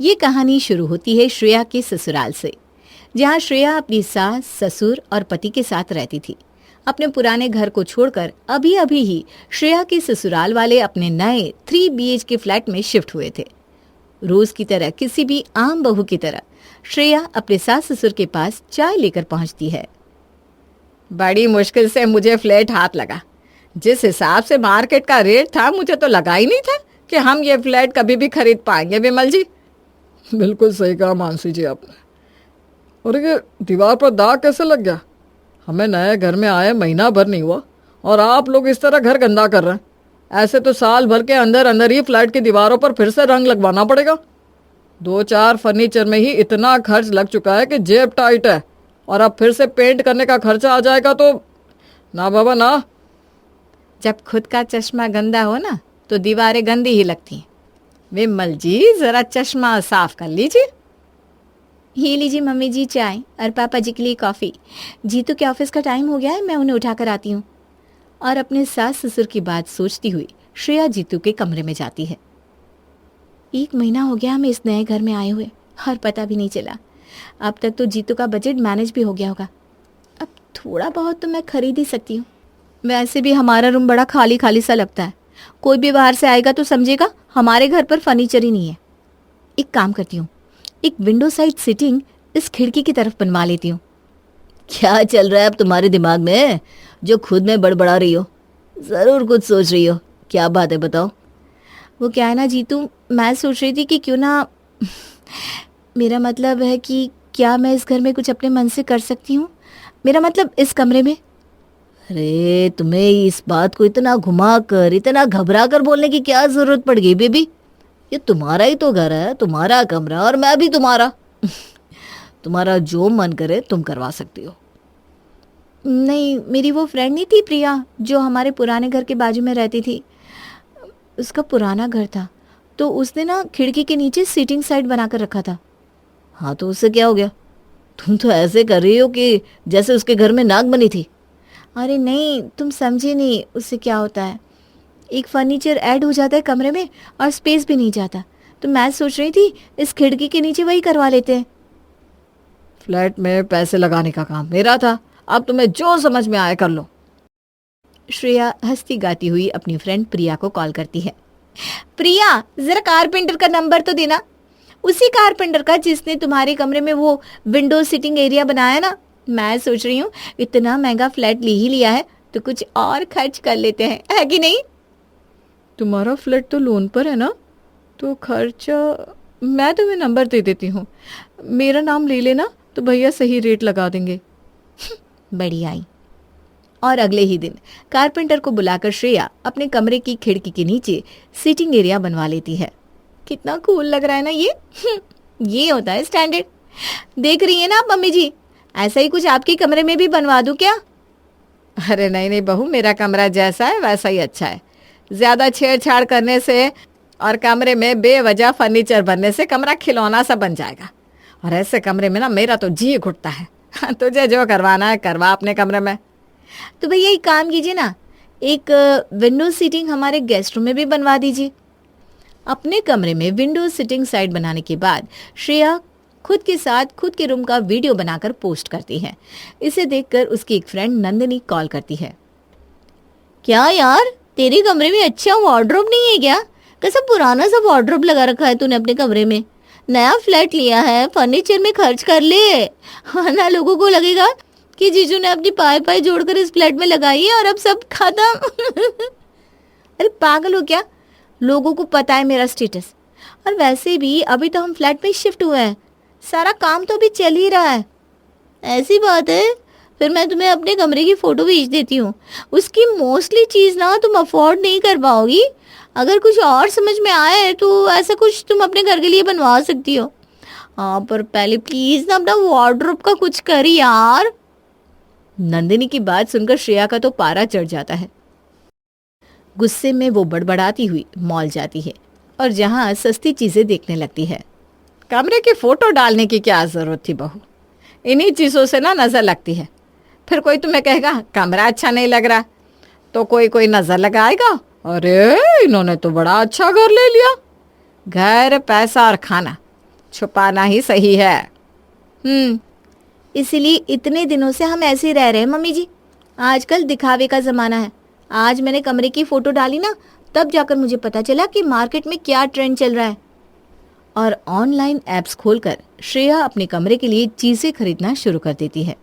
ये कहानी शुरू होती है श्रेया के ससुराल से, जहाँ श्रेया अपनी सास, ससुर और पति के साथ रहती थी। अपने पुराने घर को छोड़कर अभी अभी ही श्रेया के ससुराल वाले अपने नए 3 BHK फ्लैट में शिफ्ट हुए थे। रोज की तरह, किसी भी आम बहू की तरह श्रेया अपने सास ससुर के पास चाय लेकर पहुंचती है। बड़ी मुश्किल से मुझे फ्लैट हाथ लगा। जिस हिसाब से मार्केट का रेट था, मुझे तो लगा ही नहीं था कि हम ये फ्लैट कभी भी खरीद पाएंगे। विमल जी, बिल्कुल सही कहा मानसी जी आपने। और ये दीवार पर दाग कैसे लग गया? हमें नए घर में आए महीना भर नहीं हुआ और आप लोग इस तरह घर गंदा कर रहे हैं। ऐसे तो साल भर के अंदर अंदर ही फ्लैट की दीवारों पर फिर से रंग लगवाना पड़ेगा। 2-4 फर्नीचर में ही इतना खर्च लग चुका है कि जेब टाइट है, और अब फिर से पेंट करने का खर्चा आ जाएगा तो ना बाबा ना। जब खुद का चश्मा गंदा हो ना, तो दीवारें गंदी ही लगती हैं। विमल जी, जरा चश्मा साफ कर लीजिए। ये लीजिए मम्मी जी चाय, और पापा जी के लिए कॉफ़ी। जीतू के ऑफिस का टाइम हो गया है, मैं उन्हें उठा कर आती हूँ। और अपने सास ससुर की बात सोचती हुई श्रेया जीतू के कमरे में जाती है। 1 महीना हो गया हमें इस नए घर में आए हुए, और पता भी नहीं चला। अब तक तो जीतू का बजट मैनेज भी हो गया होगा। अब थोड़ा बहुत तो मैं खरीद ही सकती हूँ। वैसे भी हमारा रूम बड़ा खाली खाली सा लगता है। कोई भी बाहर से आएगा तो समझेगा हमारे घर पर फर्नीचर ही नहीं है। एक काम करती हूँ, एक विंडो साइड सिटिंग इस खिड़की की तरफ बनवा लेती हूँ। क्या चल रहा है अब तुम्हारे दिमाग में, जो खुद में बड़बड़ा रही हो? ज़रूर कुछ सोच रही हो। क्या बात है, बताओ। वो क्या है ना जीतू, मैं सोच रही थी कि क्यों ना मेरा मतलब है कि क्या मैं इस घर में कुछ अपने मन से कर सकती हूँ? मेरा मतलब इस कमरे में। अरे तुम्हें इस बात को इतना घुमा कर, इतना घबरा कर बोलने की क्या ज़रूरत पड़ गई बेबी? ये तुम्हारा ही तो घर है, तुम्हारा कमरा, और मैं भी तुम्हारा। तुम्हारा जो मन करे तुम करवा सकती हो। नहीं, मेरी वो फ्रेंड नहीं थी प्रिया, जो हमारे पुराने घर के बाजू में रहती थी। उसका पुराना घर था, तो उसने ना खिड़की के नीचे सीटिंग साइड बना कर रखा था। हाँ तो उससे क्या हो गया? तुम तो ऐसे कर रही हो कि जैसे उसके घर में नाग बनी थी। अरे नहीं, तुम समझे नहीं। उससे क्या होता है, एक फर्नीचर ऐड हो जाता है कमरे में और स्पेस भी नहीं जाता। तो मैं सोच रही थी इस खिड़की के नीचे वही करवा लेते हैं। फ्लैट में पैसे लगाने का काम मेरा था, अब तुम्हें जो समझ में आए कर लो। श्रेया हंसती गाती हुई अपनी फ्रेंड प्रिया को कॉल करती है। प्रिया, जरा कारपेंटर का नंबर तो देना। उसी कारपेंटर का जिसने तुम्हारे कमरे में वो विंडो सिटिंग एरिया बनाया ना। मैं सोच रही हूँ इतना महंगा फ्लैट ले ही लिया है तो कुछ और खर्च कर लेते हैं, है कि नहीं? तुम्हारा फ्लैट तो लोन पर है ना, तो खर्चा मैं तुम्हें नंबर दे देती हूँ। मेरा नाम ले लेना तो भैया सही रेट लगा देंगे। बड़ी आई। और अगले ही दिन कारपेंटर को बुलाकर श्रेया अपने कमरे की खिड़की के नीचे सीटिंग एरिया बनवा लेती है। कितना कूल लग रहा है ना ये। ये होता है स्टैंडर्ड। देख रही है ना आप मम्मी जी, ऐसा ही कुछ आपके कमरे में भी बनवा दूं क्या? अरे नहीं नहीं बहू, मेरा कमरा जैसा है वैसा ही अच्छा है। ज़्यादा छेड़छाड़ करने से और कमरे में बेवजह फर्नीचर बनने से कमरा खिलौना सा बन जाएगा, और ऐसे कमरे में ना मेरा तो जी घुटता है। तुझे जो करवाना है करवा अपने कमरे में। तो भैया एक काम कीजिए ना, एक विंडो सीटिंग हमारे गेस्ट रूम में भी बनवा दीजिए। अपने कमरे में विंडो सिटिंग साइड बनाने के बाद श्रेया खुद के साथ खुद के रूम का वीडियो बनाकर पोस्ट करती है। इसे देखकर उसकी एक फ्रेंड नंदिनी कॉल करती है। क्या यार, तेरे कमरे में अच्छा वार्डरोब नहीं है क्या? कैसा पुराना सा वार्डरोब लगा रखा है तूने अपने कमरे में। नया फ्लैट लिया है, फर्नीचर में खर्च कर ले, वरना लोगों को लगेगा कि जीजू ने अपनी पाई पाई जोड़कर इस फ्लैट में लगाई है और अब सब खत्म। अरे पागल हो क्या? लोगों को पता है मेरा स्टेटस। और वैसे भी अभी तो हम फ्लैट में शिफ्ट हुए हैं, सारा काम तो अभी चल ही रहा है। ऐसी बात है, फिर मैं तुम्हें अपने कमरे की फ़ोटो भेज देती हूँ। उसकी मोस्टली चीज़ ना तुम अफोर्ड नहीं कर पाओगी। अगर कुछ और समझ में आए तो ऐसा कुछ तुम अपने घर के लिए बनवा सकती हो। हाँ, पर पहले प्लीज़ ना अपना वार्डरोब का कुछ करी यार। नंदिनी की बात सुनकर श्रेया का तो पारा चढ़ जाता है। गुस्से में वो बड़बड़ाती हुई मॉल जाती है और जहाँ सस्ती चीज़ें देखने लगती है। कमरे की फ़ोटो डालने की क्या ज़रूरत थी बहू? इन्हीं चीज़ों से ना नज़र लगती है। फिर कोई तुम्हें कहेगा कमरा अच्छा नहीं लग रहा, तो कोई कोई नज़र लगाएगा, अरे इन्होंने तो बड़ा अच्छा घर ले लिया। घर, पैसा और खाना छुपाना ही सही है। इसीलिए इतने दिनों से हम ऐसे ही रह रहे हैं मम्मी जी। आजकल दिखावे का ज़माना है। आज मैंने कमरे की फ़ोटो डाली ना, तब जाकर मुझे पता चला कि मार्केट में क्या ट्रेंड चल रहा है। और ऑनलाइन ऐप्स खोलकर श्रेया अपने कमरे के लिए चीज़ें खरीदना शुरू कर देती है।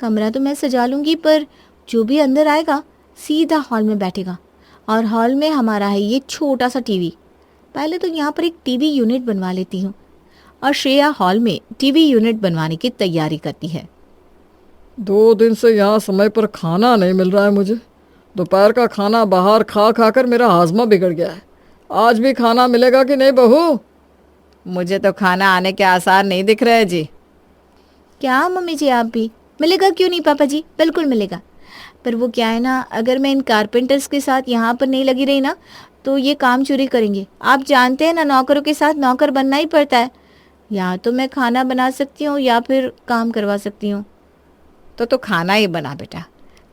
कमरा तो मैं सजा लूँगी, पर जो भी अंदर आएगा सीधा हॉल में बैठेगा। और हॉल में हमारा है ये छोटा सा टीवी। पहले तो यहाँ पर एक टीवी यूनिट बनवा लेती हूँ। और श्रेया हॉल में टीवी यूनिट बनवाने की तैयारी करती है। 2 दिन से यहाँ समय पर खाना नहीं मिल रहा है मुझे। दोपहर का खाना बाहर खा खा कर मेरा हाजमा बिगड़ गया है। आज भी खाना मिलेगा कि नहीं बहू? मुझे तो खाना आने के आसार नहीं दिख रहे जी। क्या मम्मी जी, आप भी? मिलेगा क्यों नहीं पापा जी, बिल्कुल मिलेगा। पर वो क्या है ना, अगर मैं इन कारपेंटर्स के साथ यहाँ पर नहीं लगी रही ना, तो ये काम चोरी करेंगे। आप जानते हैं ना, नौकरों के साथ नौकर बनना ही पड़ता है। या तो मैं खाना बना सकती हूँ या फिर काम करवा सकती हूँ। तो खाना ही बना बेटा,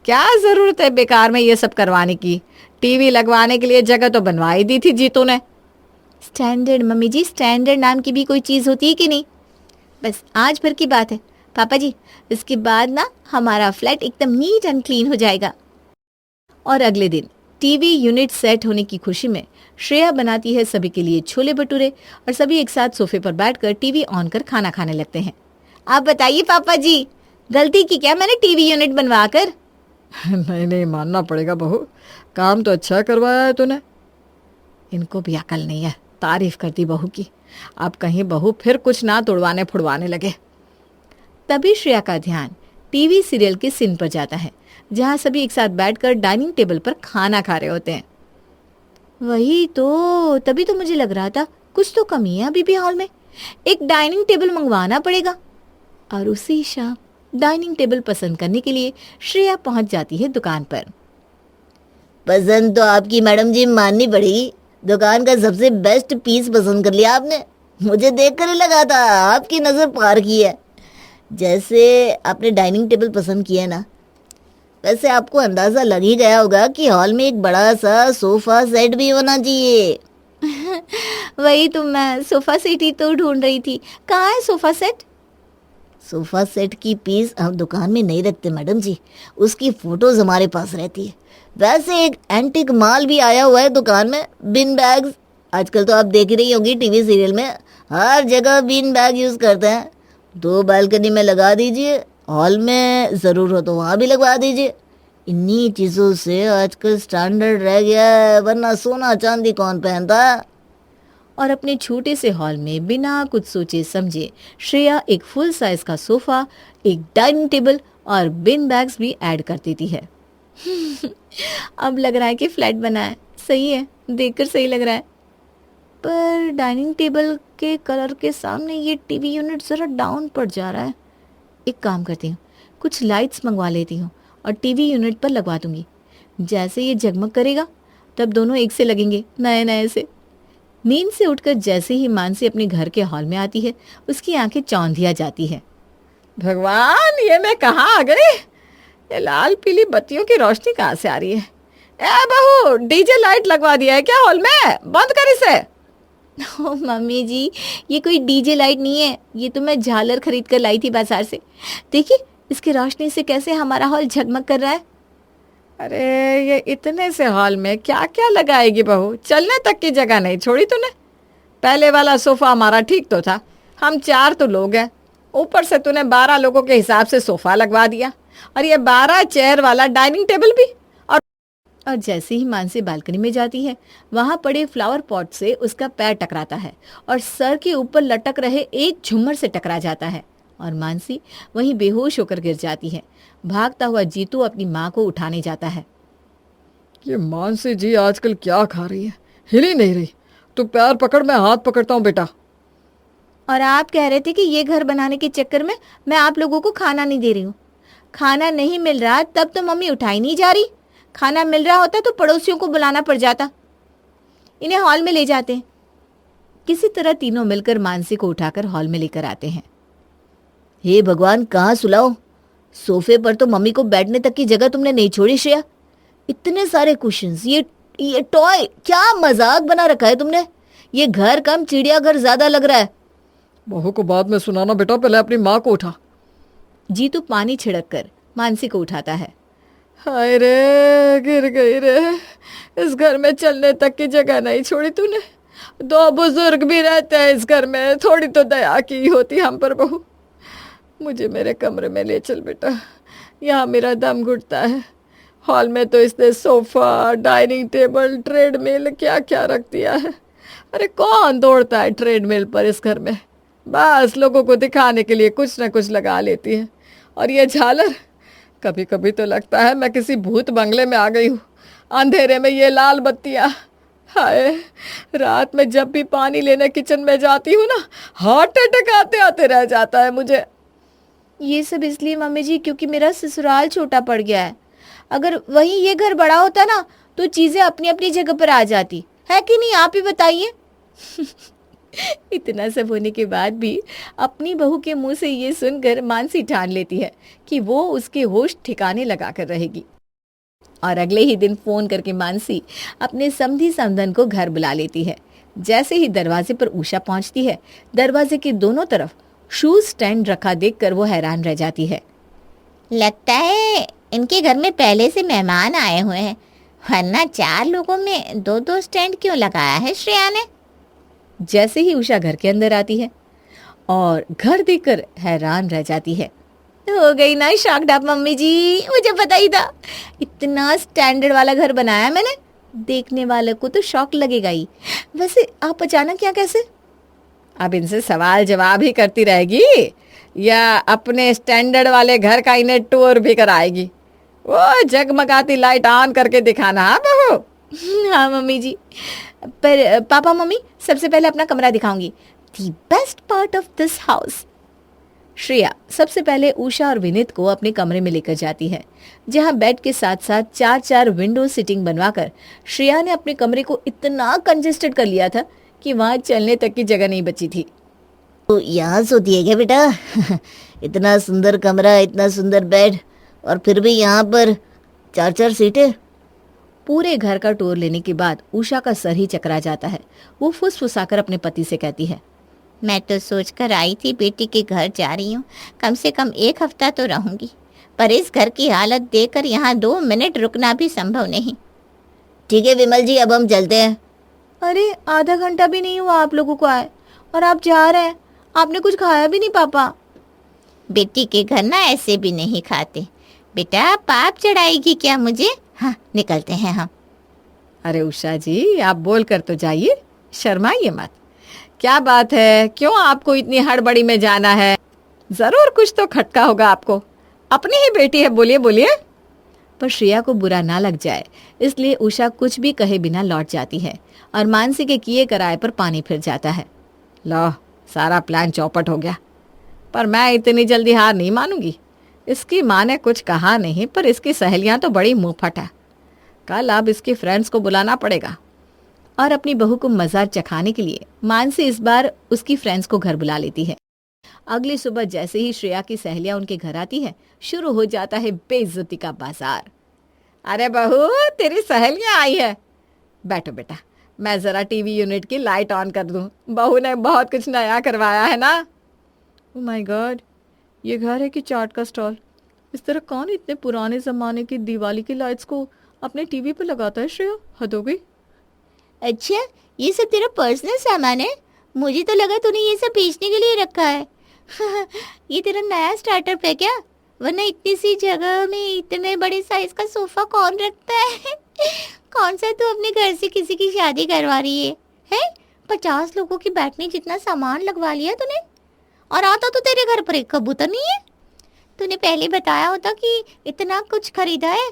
क्या ज़रूरत है बेकार में ये सब करवाने की। टीवी लगवाने के लिए जगह तो बनवा ही दी थी जीतू ने। स्टैंडर्ड मम्मी जी, स्टैंडर्ड नाम की भी कोई चीज़ होती है कि नहीं? बस आज भर की बात है पापा जी, इसके बाद ना हमारा फ्लैट एकदम नीट एंड क्लीन हो जाएगा। और अगले दिन टीवी यूनिट सेट होने की खुशी में श्रेया बनाती है सभी के लिए छोले भटूरे और सभी एक साथ सोफे पर बैठकर टीवी ऑन कर खाना खाने लगते हैं। आप बताइए पापा जी, गलती की क्या मैंने टीवी यूनिट बनवा कर? नहीं नहीं, मानना पड़ेगा बहू, काम तो अच्छा करवाया है तूने। इनको भी अकल नहीं है, तारीफ करती बहू की। अब कहीं बहू फिर कुछ ना तोड़वाने फुड़वाने लगे। तभी श्रेया का ध्यान टीवी सीरियल के सीन पर जाता है, जहां सभी एक साथ बैठकर डाइनिंग टेबल पर खाना खा रहे होते हैं। वही तो, तभी तो मुझे लग रहा था कुछ तो कमी है अभी भी हॉल में। एक डाइनिंग टेबल मंगवाना पड़ेगा। और उसी शाम डाइनिंग टेबल पसंद करने के लिए श्रेया पहुंच जाती है दुकान पर। पसंद तो आपकी मैडम जी माननी पड़ेगी। दुकान का सबसे बेस्ट पीस पसंद कर लिया आपने। मुझे देखकर ही लगा था आपकी नज़र पार की है। जैसे आपने डाइनिंग टेबल पसंद किया ना, वैसे आपको अंदाज़ा लग ही गया होगा कि हॉल में एक बड़ा सा सोफ़ा सेट भी होना चाहिए। वही तो, मैं सोफा सेट ही तो ढूंढ रही थी। कहाँ है सोफा सेट? सोफ़ा सेट की पीस हम दुकान में नहीं रखते मैडम जी, उसकी फ़ोटोज़ हमारे पास रहती है। वैसे एक एंटिक माल भी आया हुआ है दुकान में, बिन बैग्स। आजकल तो आप देख ही रही होंगी टीवी सीरियल में हर जगह बिन बैग यूज़ करते हैं। 2 बालकनी में लगा दीजिए, हॉल में ज़रूर हो तो वहाँ भी लगवा दीजिए। इन्हीं चीज़ों से आजकल स्टैंडर्ड रह गया है, वरना सोना चांदी कौन पहनता है। और अपने छोटे से हॉल में बिना कुछ सोचे समझे श्रेया एक फुल साइज का सोफा, एक डाइनिंग टेबल और बिन बैग्स भी ऐड कर देती है। अब लग रहा है कि फ्लैट बना है। सही है, देखकर सही लग रहा है। पर डाइनिंग टेबल के कलर के सामने ये टीवी यूनिट ज़रा डाउन पड़ जा रहा है। एक काम करती हूँ, कुछ लाइट्स मंगवा लेती हूँ और टीवी यूनिट पर लगवा दूंगी। जैसे ये जगमग करेगा तब दोनों एक से लगेंगे, नए नए से। नींद से उठकर जैसे ही मानसी अपने घर के हॉल में आती है, उसकी आंखें चौंधिया जाती है। भगवान, ये मैं कहाँ आ गई? ये लाल पीली बत्तियों की रोशनी कहाँ से आ रही है? ए बहू, डीजे लाइट लगवा दिया है क्या हॉल में? बंद कर इसे। ओ मम्मी जी, ये कोई डीजे लाइट नहीं है, ये तो मैं झालर खरीद कर लाई थी बाजार से। देखिए इसकी रोशनी से कैसे हमारा हॉल झगमग कर रहा है। अरे ये इतने से हॉल में क्या क्या लगाएगी बहू? चलने तक की जगह नहीं छोड़ी तूने। पहले वाला सोफा हमारा ठीक तो था, हम 4 तो लोग हैं, ऊपर से तूने 12 लोगों के हिसाब से सोफा लगवा दिया और ये 12 चेयर वाला डाइनिंग टेबल भी। और जैसे ही मानसी बालकनी में जाती है, वहां पड़े फ्लावर पॉट से उसका पैर टकराता है और सर के ऊपर लटक रहे एक झुम्मर से टकरा जाता है और मानसी वहीं बेहोश होकर गिर जाती है। भागता हुआ जीतू अपनी माँ को उठाने जाता है। ये मानसी जी आजकल क्या खा रही है, हिल ही नहीं रही। तू पैर पकड़, मैं हाथ पकड़ता हूँ बेटा। और आप कह रहे थे कि ये घर बनाने के चक्कर में मैं आप लोगों को खाना नहीं दे रही हूँ। खाना नहीं मिल रहा तब तो मम्मी उठाई नहीं जा रही। खाना मिल रहा होता तो पड़ोसियों को बुलाना पड़ जाता। इन्हें हॉल में ले जाते हैं। किसी तरह तीनों मिलकर मानसी को उठाकर हॉल में लेकर आते हैं। हे भगवान, कहाँ सुलाओ? सोफे पर तो मम्मी को बैठने तक की जगह तुमने नहीं छोड़ी श्रेया। इतने सारे कुशन्स, ये टॉय, क्या मजाक बना रखा है तुमने। ये घर कम चिड़ियाघर ज्यादा लग रहा है। बहू को बाद में सुनाना बेटा, पहले अपनी माँ को उठा। जीतू पानी छिड़क कर मानसी को उठाता है। हाय रे, गिर गई रे, इस घर में चलने तक की जगह नहीं छोड़ी तूने। 2 बुजुर्ग भी रहते हैं इस घर में, थोड़ी तो दया की होती हम पर बहू। मुझे मेरे कमरे में ले चल बेटा, यहाँ मेरा दम घुटता है। हॉल में तो इसने सोफा, डाइनिंग टेबल, ट्रेडमिल क्या क्या रख दिया है। अरे कौन दौड़ता है ट्रेडमिल पर इस घर में, बस लोगों को दिखाने के लिए कुछ ना कुछ लगा लेती है। और ये झालर, कभी कभी तो लगता है मैं किसी भूत बंगले में आ गई हूँ। अंधेरे में ये लाल बत्तियाँ, हाय, रात में जब भी पानी लेने किचन में जाती हूँ ना, हार्ट अटैक आते आते रह जाता है मुझे। ये सब इसलिए मम्मी जी क्योंकि मेरा ससुराल छोटा पड़ गया है। अगर वहीं ये घर बड़ा होता ना तो चीजें अपनी अपनी जगह पर आ जाती है कि नहीं, आप ही बताइए। इतना सब होने के बाद भी अपनी बहू के मुंह से ये सुनकर मानसी ठान लेती है कि वो उसके होश ठिकाने लगा कर रहेगी। और अगले ही दिन फोन करके मानसी अपने समधी समधन को घर बुला लेती है। जैसे ही दरवाजे पर उषा पहुंचती है, दरवाजे के दोनों तरफ शूज स्टैंड रखा देखकर वो हैरान रह जाती है। लगता है इनके घर में पहले से मेहमान आए हुए हैं, वरना 4 लोगों में 2-2 स्टैंड क्यों लगाया है श्रेया ने। जैसे ही उषा घर के अंदर आती है और घर देखकर हैरान रह जाती है। हो गई ना शॉक्ड आप मम्मी जी, मुझे पता ही था। इतना स्टैंडर्ड वाला घर बनाया मैंने, देखने वाले को तो शौक लगेगा ही। वैसे आप अचानक क्या कैसे? अब इनसे सवाल जवाब ही करती रहेगी या अपने स्टैंडर्ड वाले घर का इन्हें टूर भी कराएगी? वो जगमगाती लाइट ऑन करके दिखाना। हाँ बहू। हाँ मम्मी जी, पर पापा मम्मी सबसे पहले अपना कमरा दिखाऊंगी, the best part of this house. Shreya सबसे पहले उषा और विनीत को अपने कमरे में लेकर जाती है, जहां बेड के साथ साथ 4-4 विंडो सीटिंग बनवाकर श्रेया ने अपने कमरे को इतना कंजेस्टेड कर लिया था कि वहां चलने तक की जगह नहीं बची थी। तो यहाँ सोती है क्या बेटा? इतना सुंदर कमरा, इतना सुंदर बेड, और फिर भी यहाँ पर 4-4 सीटें। पूरे घर का टूर लेने के बाद उषा का सर ही चकरा जाता है। वो फुसफुसाकर अपने पति से कहती है, मैं तो सोच कर आई थी बेटी के घर जा रही हूँ, कम से कम 1 हफ्ता तो रहूंगी, पर इस घर की हालत देखकर यहाँ 2 मिनट रुकना भी संभव नहीं। ठीक है विमल जी, अब हम चलते हैं। अरे आधा घंटा भी नहीं हुआ आप लोगों को आए और आप जा रहे हैं, आपने कुछ खाया भी नहीं पापा। बेटी के घर ना ऐसे भी नहीं खाते। बेटा पाप चढ़ाएगी क्या मुझे? हाँ निकलते हैं हम। अरे उषा जी, आप बोल कर तो जाइए, शर्माइए मत। क्या बात है, क्यों आपको इतनी हड़बड़ी में जाना है? जरूर कुछ तो खटका होगा आपको। अपनी ही बेटी है, बोलिए बोलिए। पर श्रेया को बुरा ना लग जाए इसलिए उषा कुछ भी कहे बिना लौट जाती है और मानसी के किए कराए पर पानी फिर जाता है। लो, सारा प्लान चौपट हो गया, पर मैं इतनी जल्दी हार नहीं मानूंगी। इसकी माँ ने कुछ कहा नहीं, पर इसकी सहेलियां तो बड़ी मुंहफट है। कल अब इसकी फ्रेंड्स को बुलाना पड़ेगा। और अपनी बहू को मजा चखाने के लिए मानसी इस बार उसकी फ्रेंड्स को घर बुला लेती है। अगली सुबह जैसे ही श्रेया की सहेलियां उनके घर आती है, शुरू हो जाता है बेइज्जती का बाजार। अरे बहू, तेरी सहेलियां आई है, बैठो बेटा, मैं जरा टीवी यूनिट की लाइट ऑन कर दूं। बहू ने बहुत कुछ नया करवाया है ना। ओह माय गॉड, ये घर है कि चाट का स्टॉल? इस तरह कौन इतने पुराने जमाने की दिवाली की लाइट्स को अपने टीवी पे लगाता है श्रेया? हद हो गई। अच्छा, ये सब तेरा पर्सनल सामान है? मुझे तो लगा तूने ये सब बेचने के लिए रखा है। ये तेरा नया स्टार्टअप है क्या? वरना इतनी सी जगह में इतने बड़े साइज का सोफा कौन रखता है? कौन सा तू अपने घर से किसी की शादी करवा रही है? 50 लोगों की बैठने जितना सामान लगवा लिया तूने, और आता तो तेरे घर पर एक कबूतर नहीं है। तूने पहले बताया होता कि इतना कुछ खरीदा है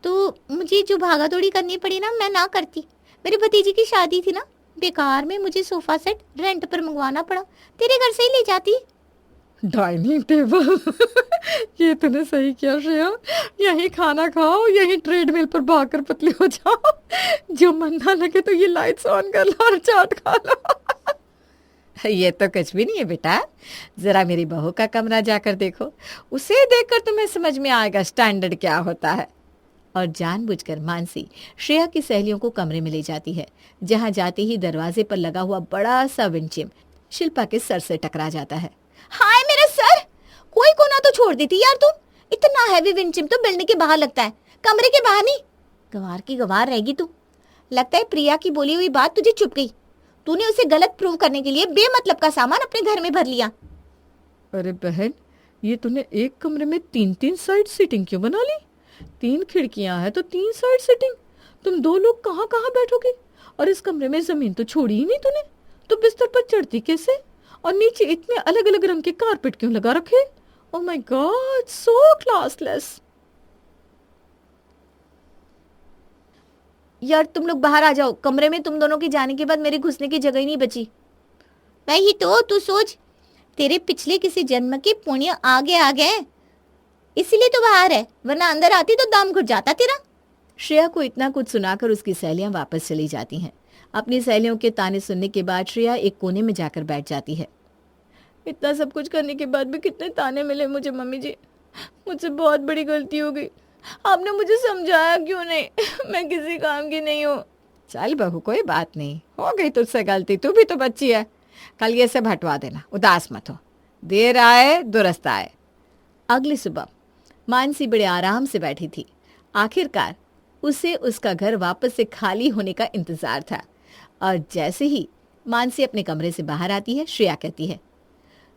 तो मुझे जो भागा दौड़ी करनी पड़ी ना, मैं ना करती। मेरी भतीजी की शादी थी ना, बेकार में मुझे सोफा सेट रेंट पर मंगवाना पड़ा, तेरे घर से ही ले जाती। डाइनिंग टेबल ये तूने सही किया श्रेया, यहीं खाना खाओ, यहीं ट्रेडमिल पर भागकर पतली हो जाओ। जो मन ना लगे तो ये लाइट्स ऑन कर लो और चाट खा लो। ये तो कुछ भी नहीं है बेटा, जरा मेरी बहू का कमरा जाकर देखो, उसे देखकर तुम्हें समझ में आएगा स्टैंडर्ड क्या होता है। और जानबूझकर मानसी श्रेया की सहेलियों को कमरे में ले जाती है, जहां जाते ही दरवाजे पर लगा हुआ बड़ा सा विंडचिम शिल्पा के सर से टकरा जाता है। हाय मेरा सर, कोई कोना तो छोड़ देती यार तू। इतना हैवी विंडचिम तो बिल्डिंग के बाहर लगता है, कमरे के बाहर नहीं। गवार की गवार रहेगी तू। लगता है प्रिया की बोली हुई बात तुझे चुप गई। तूने उसे गलत प्रूव करने के लिए बेमतलब का सामान अपने घर में भर लिया। अरे बहन, ये तूने एक कमरे में 3-3 साइड सीटिंग क्यों बना ली? 3 खिड़कियां हैं तो 3 साइड सीटिंग। तुम 2 लोग कहाँ कहाँ बैठोगे? और इस कमरे में जमीन तो छोड़ी ही नहीं तूने, तो बिस्तर पर चढ़ती कैसे? और नीचे इतने अलग अलग रंग के कारपेट क्यों लगा रखे? Oh my God, so classless. यार तुम लोग बाहर आ जाओ, कमरे में तुम दोनों के जाने के बाद मेरे घुसने की जगह ही नहीं बची। वही तो, तू सोच, तेरे पिछले किसी जन्म के पुण्य आगे आ गए, इसीलिए तो बाहर है, वरना अंदर आती तो दम घुट जाता तेरा। श्रेया को इतना कुछ सुनाकर उसकी सहेलियां वापस चली जाती हैं। अपनी सहेलियों के ताने सुनने के बाद श्रेया एक कोने में जाकर बैठ जाती है। इतना सब कुछ करने के बाद भी कितने ताने मिले मुझे मम्मी जी, मुझसे बहुत बड़ी गलती हो गई। आपने मुझे समझाया क्यों नहीं? मैं किसी काम की नहीं हूँ। चल बहू, कोई बात नहीं, हो गई तुझसे गलती, तू भी तो बच्ची है। कल ये सब हटवा देना, उदास मत हो, देर आए दुरुस्त आए। अगली सुबह मानसी बड़े आराम से बैठी थी। आखिरकार उसे उसका घर वापस से खाली होने का इंतजार था। और जैसे ही मानसी अपने कमरे से बाहर आती है, श्रेया कहती है,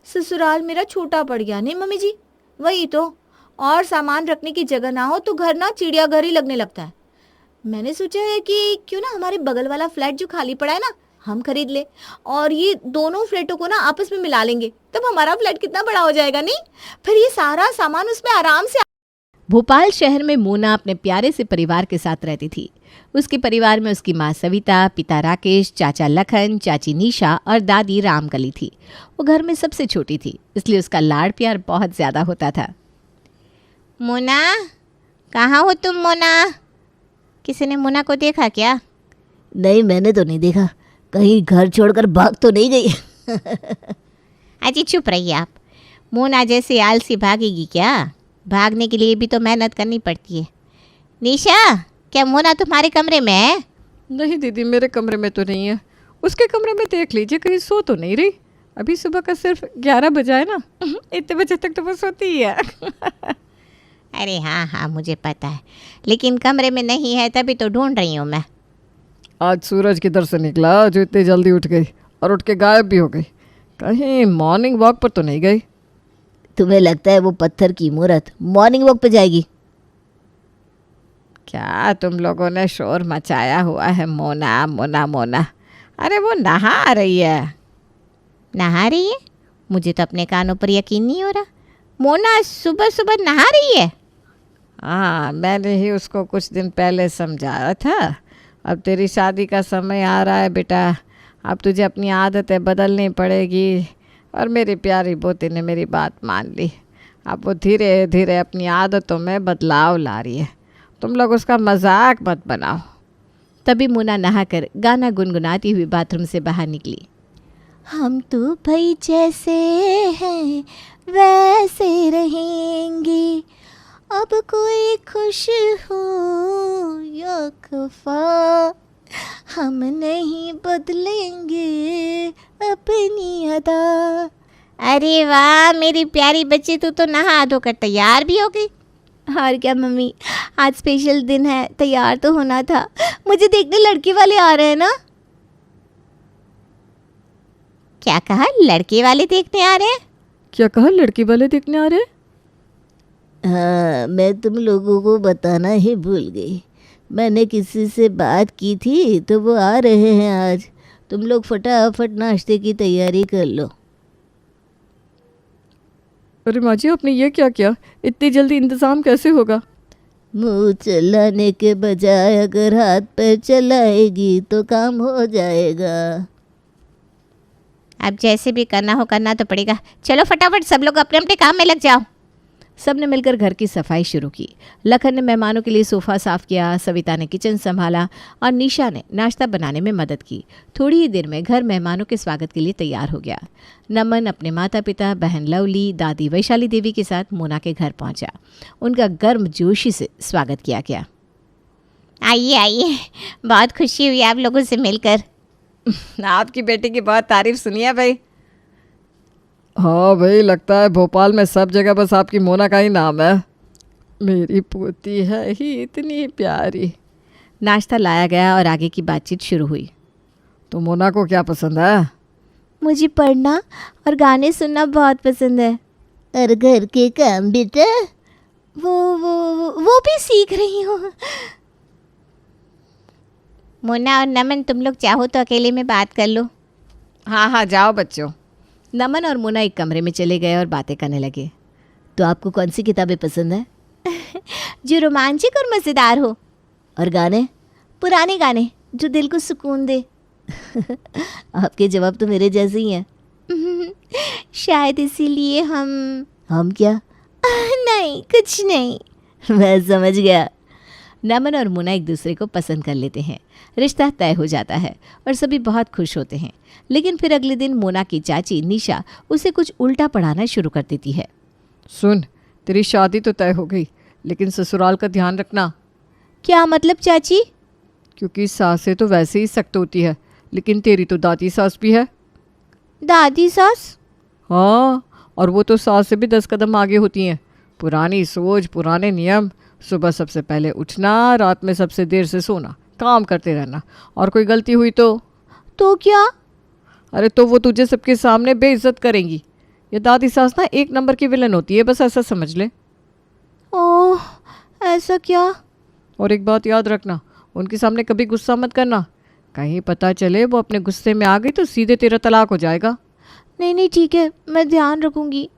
ससुराल मेरा छोटा पड़ गया नहीं मम्मी जी? वही तो, और सामान रखने की जगह ना हो तो घर ना चिड़ियाघर ही लगने लगता है। मैंने सोचा है कि क्यों ना हमारे बगल वाला फ्लैट जो खाली पड़ा है ना, हम खरीद ले और ये दोनों फ्लैटों को ना आपस में मिला लेंगे, तब हमारा फ्लैट कितना बड़ा हो जाएगा नहीं? फिर ये सारा सामान उसमें आराम से। भोपाल शहर में मोना अपने प्यारे से परिवार के साथ रहती थी। उसके परिवार में उसकी माँ सविता, पिता राकेश, चाचा लखन, चाची निशा और दादी रामकली थी। वो घर में सबसे छोटी थी, इसलिए उसका लाड़ प्यार बहुत ज़्यादा होता था। मोना, कहाँ हो तुम मोना? किसी ने मोना को देखा क्या? नहीं, मैंने तो नहीं देखा। कहीं घर छोड़कर भाग तो नहीं गई? अजी चुप रहिए आप। मोना जैसे आलसी भागेगी क्या? भागने के लिए भी तो मेहनत करनी पड़ती है। निशा, क्या मोना तुम्हारे कमरे में है? नहीं दीदी, मेरे कमरे में तो नहीं है। उसके कमरे में देख लीजिए, कहीं सो तो नहीं रही। अभी सुबह का सिर्फ 11 बजा है ना, इतने बजे तक तो वो सोती ही है। अरे हाँ हाँ, मुझे पता है, लेकिन कमरे में नहीं है तभी तो ढूंढ रही हूँ मैं। आज सूरज किधर से निकला जो इतनी जल्दी उठ गई और उठ के गायब भी हो गई? कहीं मॉर्निंग वॉक पर तो नहीं गई? तुम्हें लगता है वो पत्थर की मूरत मॉर्निंग वॉक पे जाएगी? क्या तुम लोगों ने शोर मचाया हुआ है? मोना मोना मोना, अरे वो नहा रही है। नहा रही है? मुझे तो अपने कानों पर यकीन नहीं हो रहा। मोना सुबह सुबह नहा रही है? हाँ, मैंने ही उसको कुछ दिन पहले समझाया था। अब तेरी शादी का समय आ रहा है बेटा, अब तुझे अपनी आदतें बदलनी पड़ेगी। और मेरी प्यारी पोती ने मेरी बात मान ली। अब वो धीरे धीरे अपनी आदतों में बदलाव ला रही है। तुम लोग उसका मजाक मत बनाओ। तभी मोना नहाकर गाना गुनगुनाती हुई बाथरूम से बाहर निकली। हम तो भाई जैसे हैं वैसे रहेंगे, अब कोई खुश हो या खफा, हम नहीं बदलेंगे अपनी अदा। अरे वाह मेरी प्यारी बच्ची, तू तो नहा धोकर तैयार भी हो गई। और क्या मम्मी, आज स्पेशल दिन है, तैयार तो होना था। मुझे देखने लड़के वाले आ रहे हैं ना? क्या कहा? लड़के वाले देखने आ रहे हैं? क्या कहा? लड़की वाले देखने आ रहे हैं? हाँ, मैं तुम लोगों को बताना ही भूल गई। मैंने किसी से बात की थी तो वो आ रहे हैं आज। तुम लोग फटाफट नाश्ते की तैयारी कर लो। अरे माँ जी, आपने ये क्या किया? इतनी जल्दी इंतज़ाम कैसे होगा? मुंह चलाने के बजाय अगर हाथ पैर चलाएगी तो काम हो जाएगा। अब जैसे भी करना हो करना तो पड़ेगा। चलो फटाफट सब लोग अपने अपने काम में लग जाओ। सब ने मिलकर घर की सफाई शुरू की। लखन ने मेहमानों के लिए सोफ़ा साफ़ किया, सविता ने किचन संभाला और निशा ने नाश्ता बनाने में मदद की। थोड़ी ही देर में घर मेहमानों के स्वागत के लिए तैयार हो गया। नमन अपने माता पिता, बहन लवली, दादी वैशाली देवी के साथ मोना के घर पहुंचा। उनका गर्मजोशी से स्वागत किया गया। आइए आइए, बहुत खुशी हुई आप लोगों से मिलकर। आपकी बेटी की बहुत तारीफ सुनी है भाई। हाँ भाई, लगता है भोपाल में सब जगह बस आपकी मोना का ही नाम है। मेरी पोती है ही इतनी प्यारी। नाश्ता लाया गया और आगे की बातचीत शुरू हुई। तो मोना को क्या पसंद है? मुझे पढ़ना और गाने सुनना बहुत पसंद है। और घर के काम बेटा? वो भी सीख रही हूँ। मोना और नमन, तुम लोग चाहो तो अकेले में बात कर लो। हाँ हाँ, जाओ बच्चों। नमन और मोना एक कमरे में चले गए और बातें करने लगे। तो आपको कौन सी किताबें पसंद है? जो रोमांचक और मज़ेदार हो। और गाने? पुराने गाने जो दिल को सुकून दे। आपके जवाब तो मेरे जैसे ही हैं। शायद इसीलिए हम क्या? नहीं, कुछ नहीं। मैं समझ गया। नमन और मोना एक दूसरे को पसंद कर लेते हैं, रिश्ता तय हो जाता है और सभी बहुत खुश होते हैं। लेकिन फिर अगले दिन मोना की चाची निशा उसे कुछ उल्टा पढ़ाना शुरू कर देती है। सुन, तेरी शादी तो तय हो गई, लेकिन ससुराल का ध्यान रखना। क्या मतलब चाची? क्योंकि सासें तो वैसे ही सख्त होती है, लेकिन तेरी तो दादी सास भी है। दादी सास? हाँ, और वो तो सास से भी 10 कदम आगे होती हैं। पुरानी सोच, पुराने नियम, सुबह सबसे पहले उठना, रात में सबसे देर से सोना, काम करते रहना, और कोई गलती हुई तो क्या? अरे तो वो तुझे सबके सामने बेइज्जत करेंगी। ये दादी सास ना एक नंबर की विलन होती है, बस ऐसा समझ ले। ओह, ऐसा क्या? और एक बात याद रखना, उनके सामने कभी गुस्सा मत करना। कहीं पता चले वो अपने गुस्से में आ गई तो सीधे तेरा तलाक हो जाएगा। नहीं, ठीक है, मैं ध्यान रखूंगी।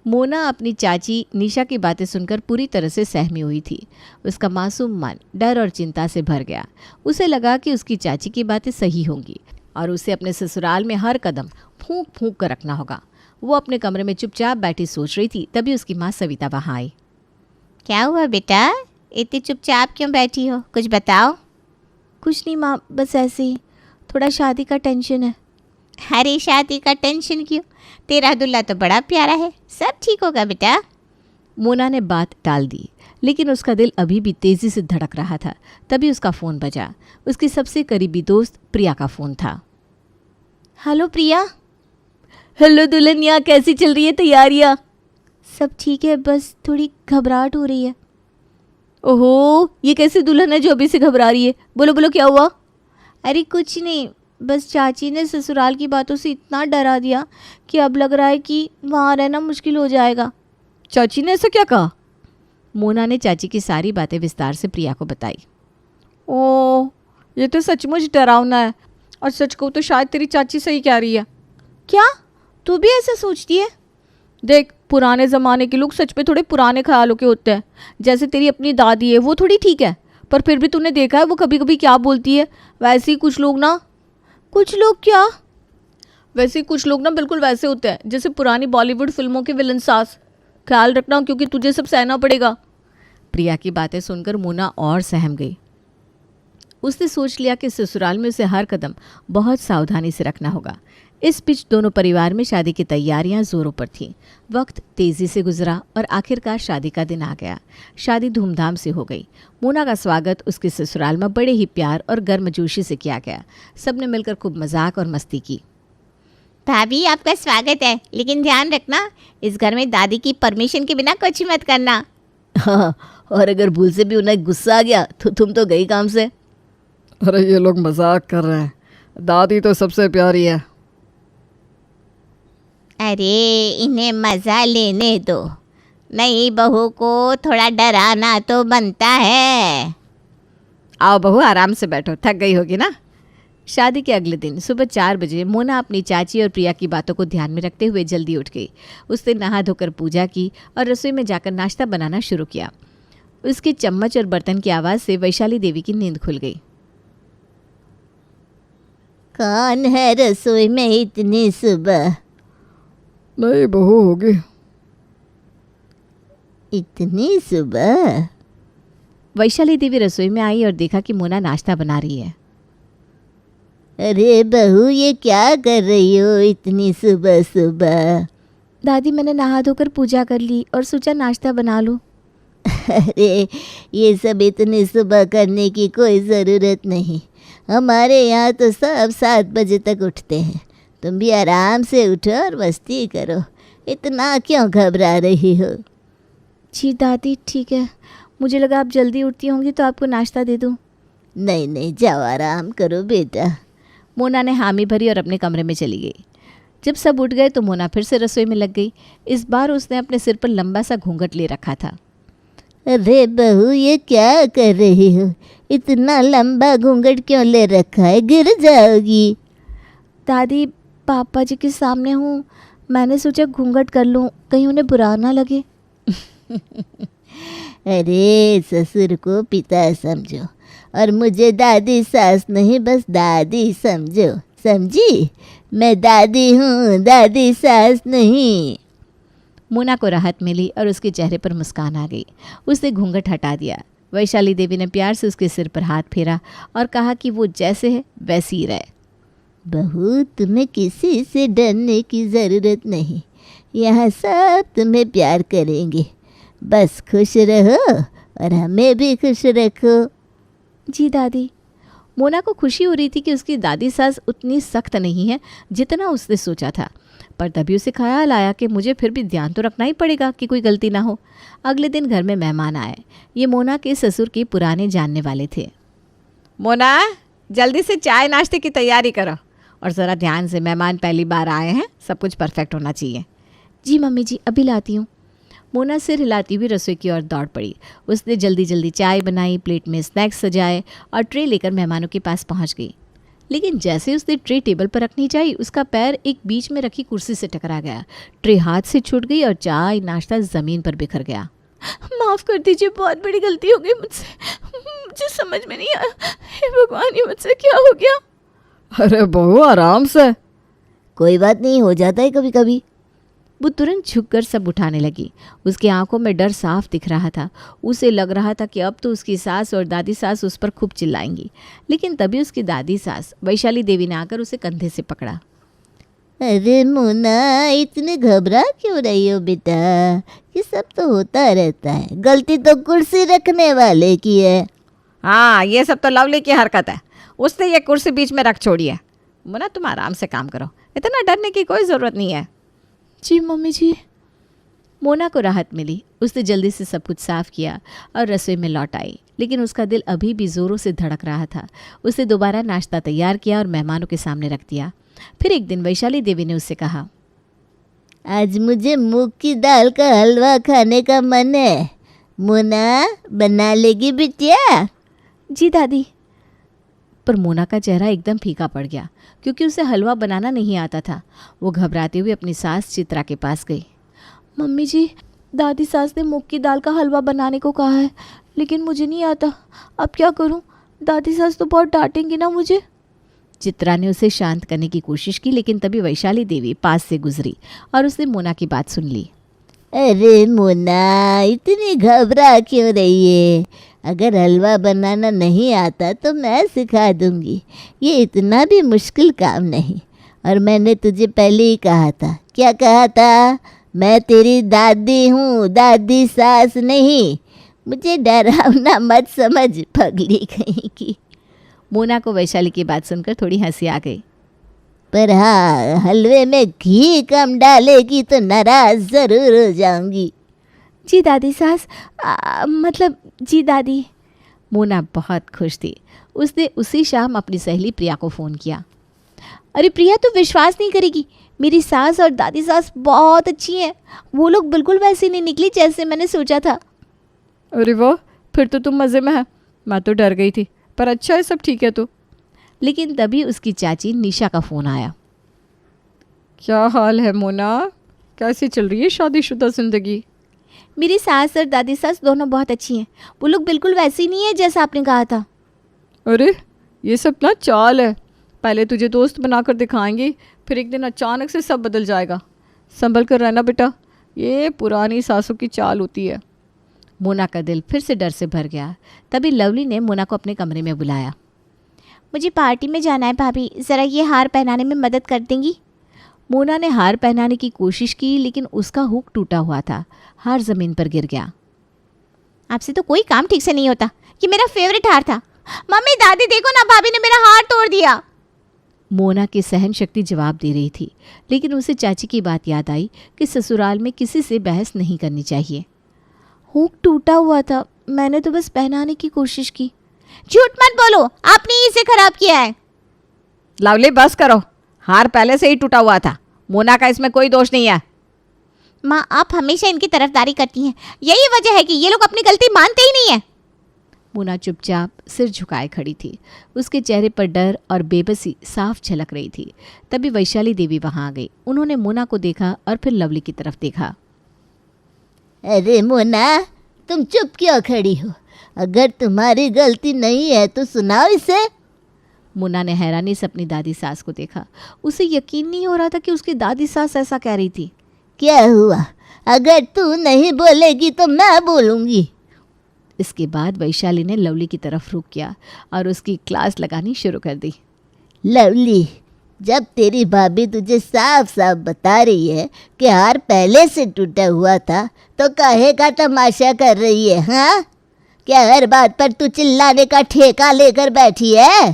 मोना अपनी चाची निशा की बातें सुनकर पूरी तरह से सहमी हुई थी। उसका मासूम मन डर और चिंता से भर गया। उसे लगा कि उसकी चाची की बातें सही होंगी और उसे अपने ससुराल में हर कदम फूंक फूंक कर रखना होगा। वो अपने कमरे में चुपचाप बैठी सोच रही थी, तभी उसकी माँ सविता वहाँ आई। क्या हुआ बेटा, इतनी चुपचाप क्यों बैठी हो? कुछ बताओ। कुछ नहीं माँ, बस ऐसे ही थोड़ा शादी का टेंशन है। अरे शादी का टेंशन क्यों? तेरा दूल्हा तो बड़ा प्यारा है, सब ठीक होगा बेटा। मोना ने बात टाल दी, लेकिन उसका दिल अभी भी तेज़ी से धड़क रहा था। तभी उसका फ़ोन बजा। उसकी सबसे करीबी दोस्त प्रिया का फ़ोन था। हेलो प्रिया। हेलो दुल्हनिया, कैसी चल रही है तैयारियाँ? सब ठीक है, बस थोड़ी घबराहट हो रही है। ओहो, ये कैसी दुल्हन है जो अभी से घबरा रही है? बोलो बोलो, क्या हुआ? अरे कुछ नहीं, बस चाची ने ससुराल की बातों से इतना डरा दिया कि अब लग रहा है कि वहाँ रहना मुश्किल हो जाएगा। चाची ने ऐसा क्या कहा? मोना ने चाची की सारी बातें विस्तार से प्रिया को बताई। ओह, ये तो सचमुच डरावना है। और सच कहूँ तो शायद तेरी चाची सही कह रही है। क्या? तू भी ऐसा सोचती है? देख, पुराने ज़माने के लोग सच में थोड़े पुराने ख्यालों के होते हैं। जैसे तेरी अपनी दादी है, वो थोड़ी ठीक है, पर फिर भी तूने देखा है वो कभी कभी क्या बोलती है। वैसे ही कुछ लोग ना क्या? वैसे ही कुछ लोग ना बिल्कुल वैसे होते हैं जैसे पुरानी बॉलीवुड फिल्मों के विलन सास। ख्याल रखना, क्योंकि तुझे सब सहना पड़ेगा। प्रिया की बातें सुनकर मोना और सहम गई। उसने सोच लिया कि ससुराल में उसे हर कदम बहुत सावधानी से रखना होगा। इस बीच दोनों परिवार में शादी की तैयारियां जोरों पर थीं। वक्त तेजी से गुजरा और आखिरकार शादी का दिन आ गया। शादी धूमधाम से हो गई। मोना का स्वागत उसके ससुराल में बड़े ही प्यार और गर्मजोशी से किया गया। सबने मिलकर खूब मजाक और मस्ती की। भाभी, आपका स्वागत है, लेकिन ध्यान रखना इस घर में दादी की परमिशन के बिना कुछ मत करना। हाँ, और अगर भूल से भी उन्हें गुस्सा आ गया तो तुम तो गई काम से। अरे ये लोग मजाक कर रहे हैं, दादी तो सबसे प्यारी है। अरे इन्हें मज़ा लेने दो, नई बहू को थोड़ा डराना तो बनता है। आओ बहू, आराम से बैठो, थक गई होगी ना। शादी के अगले दिन सुबह 4 बजे मोना अपनी चाची और प्रिया की बातों को ध्यान में रखते हुए जल्दी उठ गई। उसने नहा धोकर पूजा की और रसोई में जाकर नाश्ता बनाना शुरू किया। उसके चम्मच और बर्तन की आवाज़ से वैशाली देवी की नींद खुल गई। कौन है रसोई में इतनी सुबह? नई बहू होगी। इतनी सुबह? वैशाली देवी रसोई में आई और देखा कि मोना नाश्ता बना रही है। अरे बहू, ये क्या कर रही हो इतनी सुबह सुबह? दादी, मैंने नहा धोकर पूजा कर ली और सोचा नाश्ता बना लूँ। अरे ये सब इतनी सुबह करने की कोई ज़रूरत नहीं। हमारे यहाँ तो सब 7 बजे तक उठते हैं। तुम भी आराम से उठो और मस्ती करो, इतना क्यों घबरा रही हो? जी दादी ठीक है, मुझे लगा आप जल्दी उठती होंगी तो आपको नाश्ता दे दूँ। नहीं नहीं, जाओ आराम करो बेटा। मोना ने हामी भरी और अपने कमरे में चली गई। जब सब उठ गए तो मोना फिर से रसोई में लग गई। इस बार उसने अपने सिर पर लंबा सा घूंघट ले रखा था। अरे बहू, ये क्या कर रही हो? इतना लंबा घूंघट क्यों ले रखा है? गिर जाओगी। दादी, पापा जी के सामने हूँ, मैंने सोचा घूंघट कर लूँ, कहीं उन्हें बुरा ना लगे। अरे ससुर को पिता समझो और मुझे दादी सास नहीं, बस दादी समझो, समझी? मैं दादी हूँ, दादी सास नहीं। मोना को राहत मिली और उसके चेहरे पर मुस्कान आ गई। उसने घूंघट हटा दिया। वैशाली देवी ने प्यार से उसके सिर पर हाथ फेरा और कहा कि वो जैसे है वैसी ही रहे। बहू, तुम्हें किसी से डरने की ज़रूरत नहीं, यहाँ सब तुम्हें प्यार करेंगे, बस खुश रहो और हमें भी खुश रखो। जी दादी। मोना को खुशी हो रही थी कि उसकी दादी सास उतनी सख्त नहीं है जितना उसने सोचा था, पर तभी उसे ख्याल आया कि मुझे फिर भी ध्यान तो रखना ही पड़ेगा कि कोई गलती ना हो। अगले दिन घर में मेहमान आए। ये मोना के ससुर के पुराने जानने वाले थे। मोना, जल्दी से चाय नाश्ते की तैयारी करो और ज़रा ध्यान से, मेहमान पहली बार आए हैं, सब कुछ परफेक्ट होना चाहिए। जी मम्मी जी, अभी लाती हूँ। मोना सिर हिलाती हुई रसोई की ओर दौड़ पड़ी। उसने जल्दी जल्दी चाय बनाई, प्लेट में स्नैक्स सजाए और ट्रे लेकर मेहमानों के पास पहुंच गई। लेकिन जैसे उसने ट्रे टेबल पर रखनी चाहिए, उसका पैर एक बीच में रखी कुर्सी से टकरा गया। ट्रे हाथ से छूट गई और चाय नाश्ता ज़मीन पर बिखर गया। माफ़ कर दीजिए, बहुत बड़ी गलती हो गई मुझसे, मुझे समझ में नहीं आया। हे भगवान, ये मुझसे क्या हो गया? अरे बहू, आराम से। कोई बात नहीं, हो जाता है कभी कभी। वो तुरंत झुककर सब उठाने लगी। उसकी आंखों में डर साफ दिख रहा था। उसे लग रहा था कि अब तो उसकी सास और दादी सास उस पर खूब चिल्लाएंगी। लेकिन तभी उसकी दादी सास वैशाली देवी ने आकर उसे कंधे से पकड़ा। अरे मोना, इतने घबरा क्यों रही हो बेटा? ये सब तो होता रहता है, गलती तो कुर्सी रखने वाले की है। हाँ, ये सब तो लवली की हरकत है, उसने ये कुर्सी बीच में रख छोड़ी है। मोना, तुम आराम से काम करो, इतना डरने की कोई ज़रूरत नहीं है। जी मम्मी जी। मोना को राहत मिली। उसने जल्दी से सब कुछ साफ किया और रसोई में लौट आई। लेकिन उसका दिल अभी भी ज़ोरों से धड़क रहा था। उसने दोबारा नाश्ता तैयार किया और मेहमानों के सामने रख दिया। फिर एक दिन वैशाली देवी ने उससे कहा, आज मुझे मूंग की दाल का हलवा खाने का मन है, मोना बना लेगी बिटिया? जी दादी। पर मोना का चेहरा एकदम फीका पड़ गया क्योंकि उसे हलवा बनाना नहीं आता था। वो घबराते हुए अपनी सास चित्रा के पास गई। मम्मी जी, दादी सास ने मूंग की दाल का हलवा बनाने को कहा है, लेकिन मुझे नहीं आता, अब क्या करूं? दादी सास तो बहुत डांटेंगी ना मुझे। चित्रा ने उसे शांत करने की कोशिश की, लेकिन तभी वैशाली देवी पास से गुजरी और उसने मोना की बात सुन ली। अरे मोना, इतनी घबरा क्यों रही है? अगर हलवा बनाना नहीं आता तो मैं सिखा दूंगी, ये इतना भी मुश्किल काम नहीं। और मैंने तुझे पहले ही कहा था। क्या कहा था? मैं तेरी दादी हूँ, दादी सास नहीं। मुझे डरावना मत समझ, पगली कहीं की। मोना को वैशाली की बात सुनकर थोड़ी हंसी आ गई। पर हाँ, हलवे में घी कम डालेगी तो नाराज ज़रूर हो जाऊंगी। जी दादी सास, मतलब जी दादी। मोना बहुत खुश थी। उसने उसी शाम अपनी सहेली प्रिया को फ़ोन किया। अरे प्रिया, तो विश्वास नहीं करेगी, मेरी सास और दादी सास बहुत अच्छी हैं। वो लोग बिल्कुल वैसी नहीं निकली जैसे मैंने सोचा था। अरे वाह, फिर तो तुम मज़े में है। मैं तो डर गई थी, पर अच्छा है, सब ठीक है तो। लेकिन तभी उसकी चाची निशा का फ़ोन आया। क्या हाल है मोना? कैसी चल रही है शादीशुदा ज़िंदगी? मेरी सास और दादी सास दोनों बहुत अच्छी हैं। वो लोग बिल्कुल वैसी नहीं है जैसा आपने कहा था। अरे ये सब ना चाल है, पहले तुझे दोस्त बनाकर दिखाएंगी, फिर एक दिन अचानक से सब बदल जाएगा। संभल कर रहना बेटा, ये पुरानी सासों की चाल होती है। मोना का दिल फिर से डर से भर गया। तभी लवली ने मोना को अपने कमरे में बुलाया। मुझे पार्टी में जाना है भाभी, ज़रा ये हार पहनाने में मदद कर देंगी? मोना ने हार पहनाने की कोशिश की, लेकिन उसका हुक टूटा हुआ था। हार ज़मीन पर गिर गया। आपसे तो कोई काम ठीक से नहीं होता, ये मेरा फेवरेट हार था। मम्मी दादी देखो ना, भाभी ने मेरा हार तोड़ दिया। मोना की सहन शक्ति जवाब दे रही थी, लेकिन उसे चाची की बात याद आई कि ससुराल में किसी से बहस नहीं करनी चाहिए। हुक टूटा हुआ था, मैंने तो बस पहनाने की कोशिश की। झूठ मत बोलो, आपने ही इसे खराब किया है। लवली बस करो, हार पहले से ही टूटा हुआ था, मोना का इसमें कोई दोष नहीं है। माँ, आप हमेशा इनकी तरफदारी करती हैं, यही वजह है कि ये लोग अपनी गलती मानते ही नहीं है। मोना चुपचाप सिर झुकाए खड़ी थी। उसके चेहरे पर डर और बेबसी साफ झलक रही थी। तभी वैशाली देवी वहां आ गई। उन्होंने मोना को देखा और फिर लवली की तरफ देखा। अरे मोना, तुम चुप क्यों खड़ी हो? अगर तुम्हारी गलती नहीं है तो सुनाओ इसे। मोना ने हैरानी से अपनी दादी सास को देखा। उसे यकीन नहीं हो रहा था कि उसकी दादी सास ऐसा कह रही थी। क्या हुआ? अगर तू नहीं बोलेगी तो मैं बोलूँगी। इसके बाद वैशाली ने लवली की तरफ रुख किया और उसकी क्लास लगानी शुरू कर दी। लवली, जब तेरी भाभी तुझे साफ साफ बता रही है कि हार पहले से टूटा हुआ था, तो काहे का तमाशा कर रही है? हाँ, क्या हर बात पर तू चिल्लाने का ठेका लेकर बैठी है?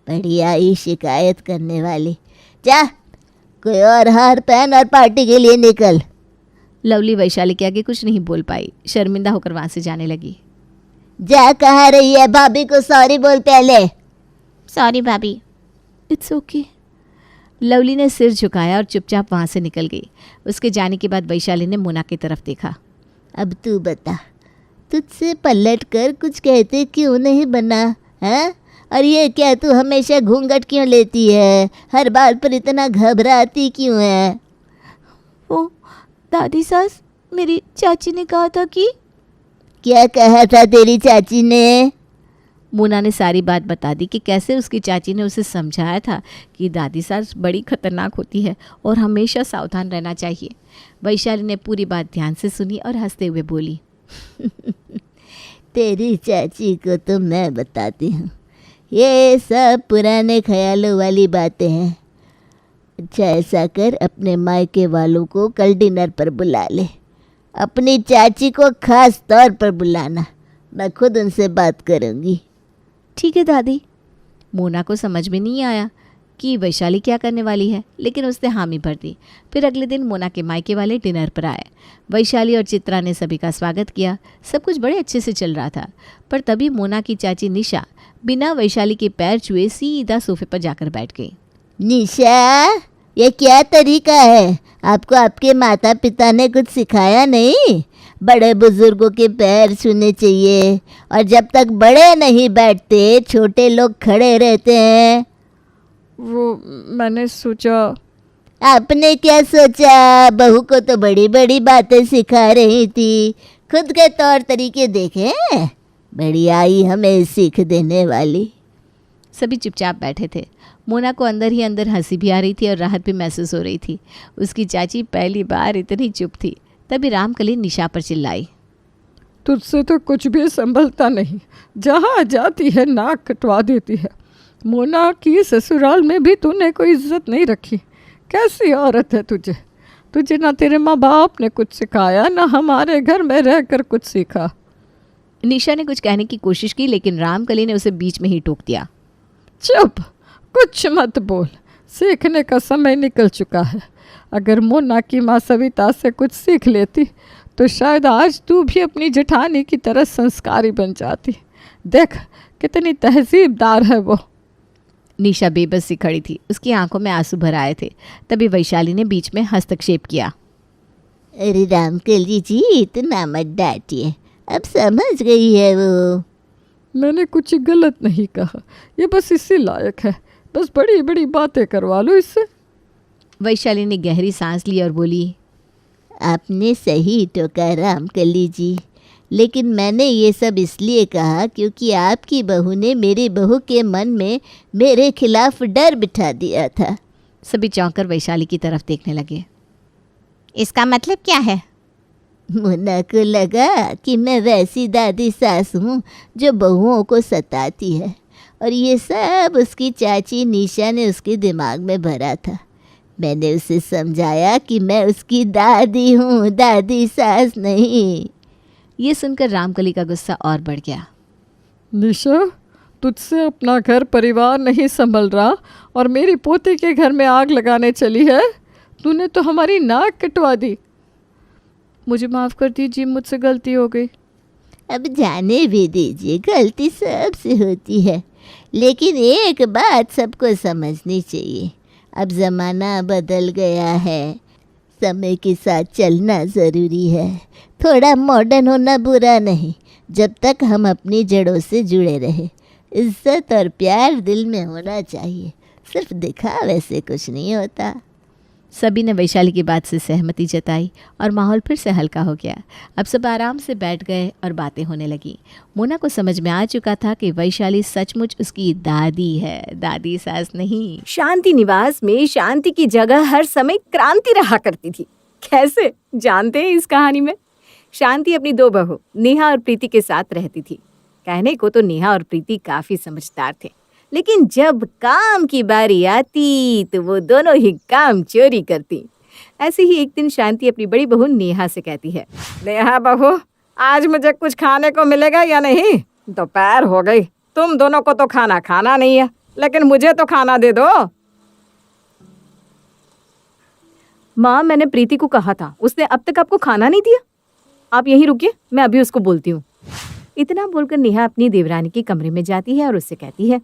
बड़ी आई शिकायत करने वाली। जा, कोई और हार पहन और पार्टी के लिए निकल। लवली वैशाली के आगे कुछ नहीं बोल पाई, शर्मिंदा होकर वहां से जाने लगी। जा, कहाँ रही है? भाभी को सॉरी बोल पहले। सॉरी भाभी। It's okay. लवली ने सिर झुकाया और चुपचाप वहां से निकल गई। उसके जाने के बाद वैशाली ने मोना की तरफ देखा। अब तू बता, तुझसे पलट कर कुछ कहते क्यों नहीं बना? हैं? और ये क्या, तू हमेशा घूंघट क्यों लेती है? हर बात पर इतना घबराती क्यों है? वो दादी सास, मेरी चाची ने कहा था कि। क्या कहा था तेरी चाची ने? मोना ने सारी बात बता दी कि कैसे उसकी चाची ने उसे समझाया था कि दादी सास बड़ी खतरनाक होती है और हमेशा सावधान रहना चाहिए। वैशाली ने पूरी बात ध्यान से सुनी और हंसते हुए बोली। तेरी चाची को तो मैं बताती हूँ, ये सब पुराने ख्यालों वाली बातें हैं। अच्छा, ऐसा कर, अपने मायके वालों को कल डिनर पर बुला ले। अपनी चाची को खास तौर पर बुलाना, मैं खुद उनसे बात करूँगी। ठीक है दादी। मोना को समझ में नहीं आया कि वैशाली क्या करने वाली है, लेकिन उसने हामी भर दी। फिर अगले दिन मोना के मायके वाले डिनर पर आए। वैशाली और चित्रा ने सभी का स्वागत किया। सब कुछ बड़े अच्छे से चल रहा था, पर तभी मोना की चाची निशा बिना वैशाली के पैर छुए सीधा सोफे पर जाकर बैठ गई। निशा, ये क्या तरीका है? आपको आपके माता पिता ने कुछ सिखाया नहीं? बड़े बुजुर्गों के पैर छूने चाहिए, और जब तक बड़े नहीं बैठते छोटे लोग खड़े रहते हैं। वो मैंने सोचा। आपने क्या सोचा? बहू को तो बड़ी बड़ी बातें सिखा रही थी, खुद के तौर तरीके देखे। बड़ी आई हमें सीख देने वाली। सभी चुपचाप बैठे थे। मोना को अंदर ही अंदर हंसी भी आ रही थी और राहत भी महसूस हो रही थी। उसकी चाची पहली बार इतनी चुप थी। तभी रामकली निशा पर चिल्लाई। तुझसे तो कुछ भी संभलता नहीं, जहाँ जाती है नाक कटवा देती है। मोना की ससुराल में भी तूने कोई इज्जत नहीं रखी। कैसी औरत है तुझे? तुझे ना तेरे माँ बाप ने कुछ सिखाया, ना हमारे घर में रहकर कुछ सीखा। निशा ने कुछ कहने की कोशिश की, लेकिन रामकली ने उसे बीच में ही टोक दिया। चुप, कुछ मत बोल, सीखने का समय निकल चुका है। अगर मोना की माँ सविता से कुछ सीख लेती तो शायद आज तू भी अपनी जेठानी की तरह संस्कारी बन जाती। देख कितनी तहजीबदार है वो। निशा बेबस सी खड़ी थी, उसकी आंखों में आंसू भर आए थे। तभी वैशाली ने बीच में हस्तक्षेप किया। अरे रामकली जी, इतना मत डांटिए, अब समझ गई है वो। मैंने कुछ गलत नहीं कहा, ये बस इसी लायक है। बस बड़ी बड़ी बातें करवा लो इससे। वैशाली ने गहरी सांस ली और बोली। आपने सही टोका रामकली जी, लेकिन मैंने ये सब इसलिए कहा क्योंकि आपकी बहू ने मेरी बहू के मन में मेरे खिलाफ डर बिठा दिया था। सभी चौंकर वैशाली की तरफ देखने लगे। इसका मतलब क्या है? मुन्ना को लगा कि मैं वैसी दादी सास हूँ जो बहुओं को सताती है, और ये सब उसकी चाची निशा ने उसके दिमाग में भरा था। मैंने उसे समझाया कि मैं उसकी दादी हूँ, दादी सास नहीं। ये सुनकर रामकली का गुस्सा और बढ़ गया। निशा, तुझसे अपना घर परिवार नहीं संभल रहा और मेरी पोती के घर में आग लगाने चली है। तूने तो हमारी नाक कटवा दी। मुझे माफ़ कर दीजिए, मुझसे गलती हो गई। अब जाने भी दीजिए, गलती सबसे होती है, लेकिन एक बात सबको समझनी चाहिए, अब ज़माना बदल गया है, समय के साथ चलना ज़रूरी है। थोड़ा मॉडर्न होना बुरा नहीं, जब तक हम अपनी जड़ों से जुड़े रहे। इज्जत और प्यार दिल में होना चाहिए, सिर्फ दिखावे से कुछ नहीं होता। सभी ने वैशाली की बात से सहमति जताई और माहौल फिर से हल्का हो गया। अब सब आराम से बैठ गए और बातें होने लगी। मोना को समझ में आ चुका था कि वैशाली सचमुच उसकी दादी है, दादी सास नहीं। शांति निवास में शांति की जगह हर समय क्रांति रहा करती थी। कैसे जानते हैं इस कहानी में? शांति अपनी दो बहू नेहा और प्रीति के साथ रहती थी। कहने को तो नेहा और प्रीति काफी समझदार थे, लेकिन जब काम की बारी आती तो वो दोनों ही काम चोरी करती। ऐसे ही एक दिन शांति अपनी बड़ी बहू नेहा से कहती है, नेहा बहू, आज मुझे कुछ खाने को मिलेगा या नहीं? दोपहर हो गई, तुम दोनों को तो खाना खाना नहीं है, लेकिन मुझे तो खाना दे दो। माँ, मैंने प्रीति को कहा था, उसने अब तक आपको खाना नहीं दिया। आप यहीं रुकिए, मैं अभी उसको बोलती हूँ। इतना बोलकर नेहा अपनी देवरानी के कमरे में जाती है और उससे कहती है,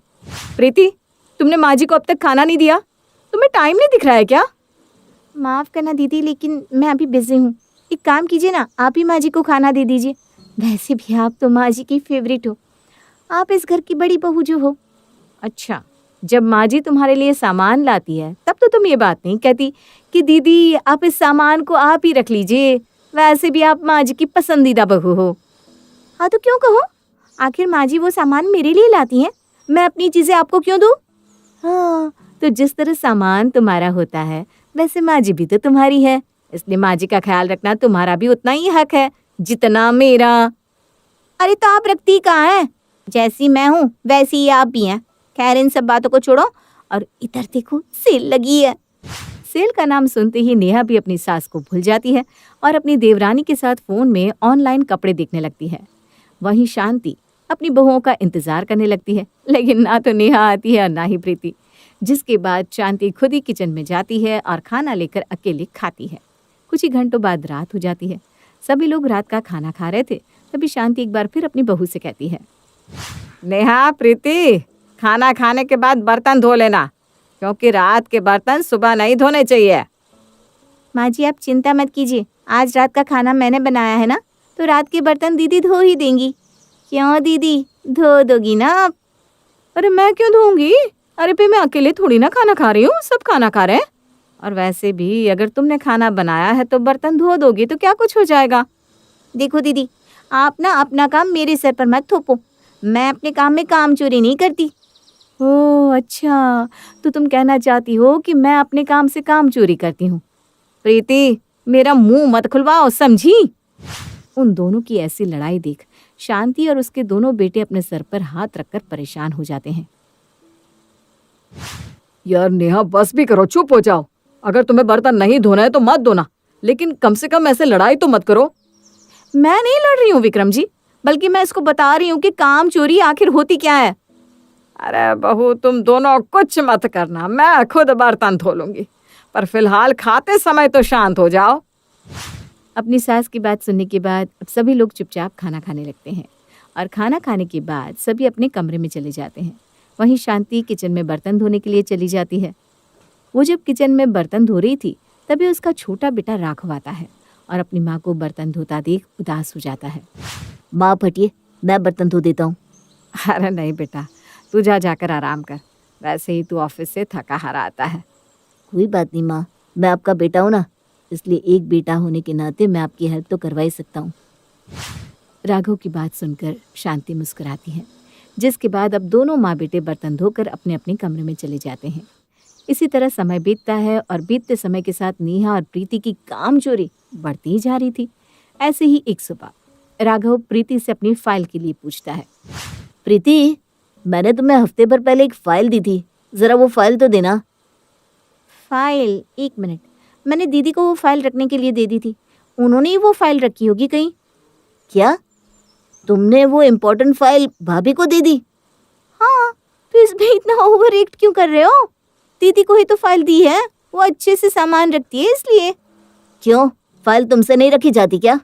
प्रीति, तुमने माँ जी को अब तक खाना नहीं दिया, तुम्हें टाइम नहीं दिख रहा है क्या? माफ़ करना दीदी, लेकिन मैं अभी बिजी हूँ। एक काम कीजिए ना, आप ही माँ जी को खाना दे दीजिए। वैसे भी आप तो माँ जी की फेवरेट हो, आप इस घर की बड़ी बहू जो हो। अच्छा, जब माँ जी तुम्हारे लिए सामान लाती है तब तो तुम ये बात नहीं कहती कि दीदी आप इस सामान को आप ही रख लीजिए, वैसे भी आप माँ जी की पसंदीदा बहू हो। हाँ तो क्यों कहो, आखिर माँ जी वो सामान मेरे लिए लाती हैं, मैं अपनी चीज़ें आपको क्यों दूँ? हाँ, तो जिस तरह सामान तुम्हारा होता है वैसे माँ जी भी तो तुम्हारी है, इसलिए माँ जी का ख्याल रखना तुम्हारा भी उतना ही हक है जितना मेरा। अरे तो आप रखती कहाँ हैं? जैसी मैं हूँ वैसी ही आप भी हैं। खैर, इन सब बातों को छोड़ो और इधर देखो, सेल लगी है। सेल का नाम सुनते ही नेहा भी अपनी सास को भूल जाती है और अपनी देवरानी के साथ फोन में ऑनलाइन कपड़े देखने लगती है। वहीं शांति अपनी बहुओं का इंतजार करने लगती है, लेकिन ना तो नेहा आती है और ना ही प्रीति। जिसके बाद शांति खुद ही किचन में जाती है और खाना लेकर अकेले खाती है। कुछ ही घंटों बाद रात हो जाती है। सभी लोग रात का खाना खा रहे थे, तभी शांति एक बार फिर अपनी बहू से कहती है, नेहा, प्रीति, खाना खाने के बाद बर्तन धो लेना, क्योंकि रात के बर्तन सुबह नहीं धोने चाहिए। माँ जी, आप चिंता मत कीजिए, आज रात का खाना मैंने बनाया है ना, तो रात के बर्तन दीदी धो ही देंगी। क्यों दीदी, धो दोगी ना आप? अरे मैं क्यों धोऊंगी? अरे पे मैं अकेले थोड़ी ना खाना खा रही हूँ, सब खाना खा रहे हैं। और वैसे भी अगर तुमने खाना बनाया है तो बर्तन धो दोगी तो क्या कुछ हो जाएगा। देखो दीदी, आप ना अपना काम मेरे सर पर मत थोपो, मैं अपने काम में काम चोरी नहीं करती। ओह अच्छा, तो तुम कहना चाहती हो कि मैं अपने काम से काम चोरी करती हूँ। प्रीति, मेरा मुंह मत खुलवाओ, समझी? उन दोनों की ऐसी लड़ाई देख शांति और उसके दोनों बेटे अपने सर पर हाथ रखकर परेशान हो जाते हैं। यार नेहा, बस भी करो, चुप हो जाओ। अगर तुम्हें बर्तन नहीं धोना है तो मत धोना, लेकिन कम से कम ऐसे लड़ाई तो मत करो। मैं नहीं लड़ रही हूँ विक्रम जी, बल्कि मैं इसको बता रही हूँ कि काम चोरी आखिर होती क्या है। अरे बहू, तुम दोनों कुछ मत करना, मैं खुद बर्तन धो लूंगी, पर फिलहाल खाते समय तो शांत हो जाओ। अपनी सास की बात सुनने के बाद अब सभी लोग चुपचाप खाना खाने लगते हैं और खाना खाने के बाद सभी अपने कमरे में चले जाते हैं। वहीं शांति किचन में बर्तन धोने के लिए चली जाती है। वो जब किचन में बर्तन धो रही थी तभी उसका छोटा बेटा राघव आता है और अपनी माँ को बर्तन धोता देख उदास हो जाता है। माँ फटिए, मैं बर्तन धो देता हूँ। अरे नहीं बेटा, तू जाकर आराम कर, वैसे ही तू ऑफिस से थका हारा आता है। कोई बात नहीं माँ, मैं आपका बेटा हूँ ना, इसलिए एक बेटा होने के नाते मैं आपकी हेल्प तो करवा ही सकता हूँ। राघव की बात सुनकर शांति मुस्कुराती है, जिसके बाद अब दोनों माँ बेटे बर्तन धोकर अपने अपने कमरे में चले जाते हैं। इसी तरह समय बीतता है और बीतते समय के साथ नेहा और प्रीति की काम चोरी बढ़ती ही जा रही थी। ऐसे ही एक सुबह राघव प्रीति से अपनी फाइल के लिए पूछता है। प्रीति, मैंने तुम्हें हफ्ते भर पहले एक फाइल दी थी, जरा वो फाइल तो देना। फाइल? एक मिनट, मैंने दीदी को वो फाइल रखने के लिए दे दी थी, उन्होंने ही वो फाइल रखी होगी कहीं। क्या तुमने वो इम्पोर्टेंट फाइल भाभी को दे दी? हाँ, इसमें इतना ओवर रिएक्ट क्यों कर रहे हो? दीदी को ही तो फाइल दी है, वो अच्छे से सामान रखती है इसलिए। क्यों, फाइल तुमसे नहीं रखी जाती क्या?